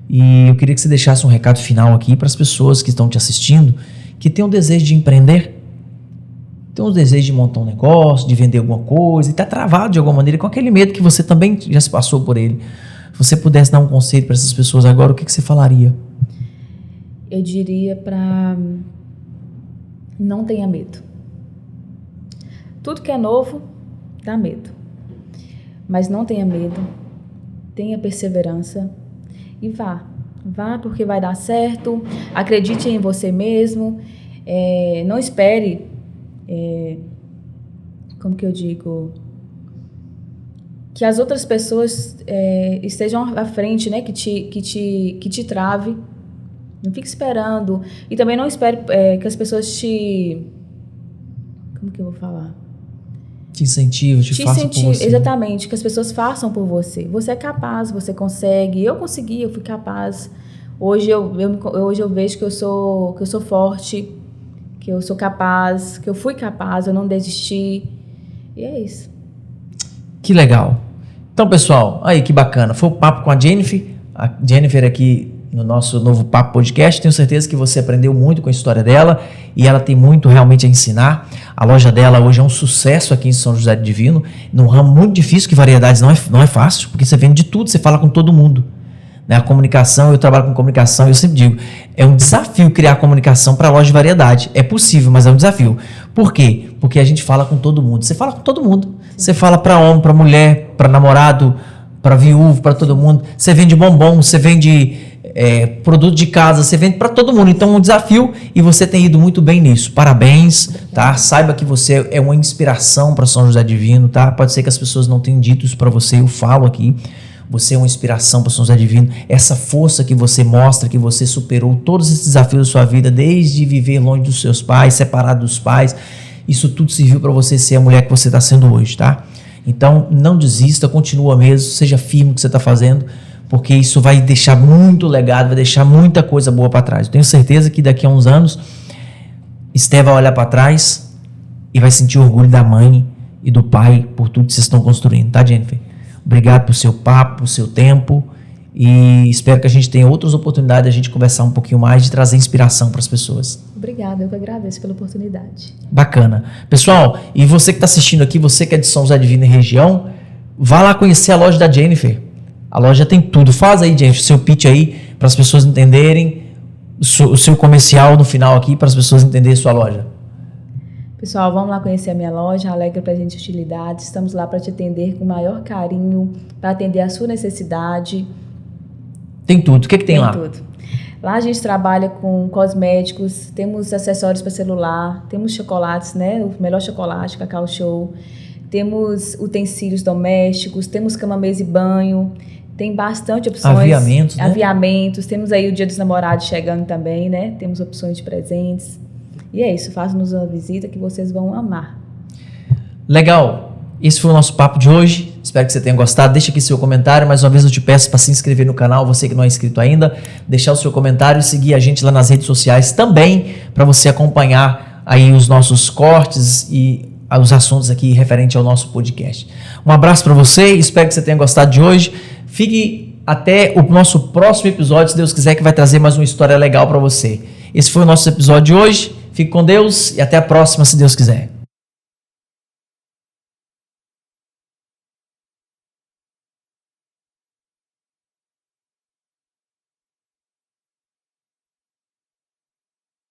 E eu queria que você deixasse um recado final aqui para as pessoas que estão te assistindo, que têm um desejo de empreender, tem um desejo de montar um negócio, de vender alguma coisa, e está travado de alguma maneira com aquele medo que você também já se passou por ele. Se você pudesse dar um conselho para essas pessoas agora, o que você falaria? Eu diria para não tenha medo. Tudo que é novo dá medo. Mas não tenha medo, tenha perseverança e vá. Vá porque vai dar certo, acredite em você mesmo, não espere, como que eu digo, que as outras pessoas estejam à frente, né, que te trave. Não fique esperando. E também não espere que as pessoas como que eu vou falar? Te incentivo, te façam por você. Exatamente, que as pessoas façam por você. Você é capaz, você consegue. Eu consegui, eu fui capaz. Hoje eu vejo que eu sou forte, que eu sou capaz, que eu fui capaz, eu não desisti. E é isso. Que legal. Então, pessoal, aí que bacana. Foi o papo com a Jennifer. A Jennifer aqui no nosso novo Papo Podcast. Tenho certeza que você aprendeu muito com a história dela e ela tem muito realmente a ensinar. A loja dela hoje é um sucesso aqui em São José do Divino, num ramo muito difícil, que variedades não é fácil, porque você vende de tudo, você fala com todo mundo. Né? A comunicação, eu trabalho com comunicação, eu sempre digo, é um desafio criar comunicação para a loja de variedade. É possível, mas é um desafio. Por quê? Porque a gente fala com todo mundo. Você fala com todo mundo. Você fala para homem, para mulher, para namorado, para viúvo, para todo mundo. Você vende bombom, você vende produto de casa, você vende para todo mundo. Então é um desafio e você tem ido muito bem nisso. Parabéns, tá? Saiba que você é uma inspiração para São José Divino, tá? Pode ser que as pessoas não tenham dito isso para você, eu falo aqui. Você é uma inspiração para São José Divino. Essa força que você mostra, que você superou todos esses desafios da sua vida, desde viver longe dos seus pais, separado dos pais, isso tudo serviu para você ser a mulher que você está sendo hoje, tá? Então, não desista, continua mesmo, seja firme no que você está fazendo, porque isso vai deixar muito legado, vai deixar muita coisa boa para trás. Eu tenho certeza que daqui a uns anos, Esther vai olhar para trás e vai sentir orgulho da mãe e do pai por tudo que vocês estão construindo, tá, Jennifer? Obrigado pelo seu papo, pelo seu tempo e espero que a gente tenha outras oportunidades de a gente conversar um pouquinho mais, de trazer inspiração para as pessoas. Obrigada, eu que agradeço pela oportunidade. Bacana. Pessoal, e você que está assistindo aqui, você que é de São José Divino e região, vá lá conhecer a loja da Jennifer. A loja tem tudo. Faz aí, Jennifer, o seu pitch aí para as pessoas entenderem, o seu comercial no final aqui para as pessoas entenderem sua loja. Pessoal, vamos lá conhecer a minha loja, Alegre Presente e Utilidades. Estamos lá para te atender com o maior carinho, para atender a sua necessidade. Tem tudo. O que tem lá? Tem tudo. Lá a gente trabalha com cosméticos, temos acessórios para celular, temos chocolates, né? O melhor chocolate, Cacau Show. Temos utensílios domésticos, temos cama, mesa e banho. Tem bastante opções. Aviamentos, né? Aviamentos. Temos aí o Dia dos Namorados chegando também, né? Temos opções de presentes. E é isso, faça-nos uma visita que vocês vão amar. Legal, esse foi o nosso papo de hoje, espero que você tenha gostado, deixa aqui seu comentário, mais uma vez eu te peço para se inscrever no canal, você que não é inscrito ainda, deixar o seu comentário e seguir a gente lá nas redes sociais também, para você acompanhar aí os nossos cortes e os assuntos aqui referente ao nosso podcast. Um abraço para você, espero que você tenha gostado de hoje, fique até o nosso próximo episódio, se Deus quiser, que vai trazer mais uma história legal para você. Esse foi o nosso episódio de hoje. Fique com Deus e até a próxima, se Deus quiser.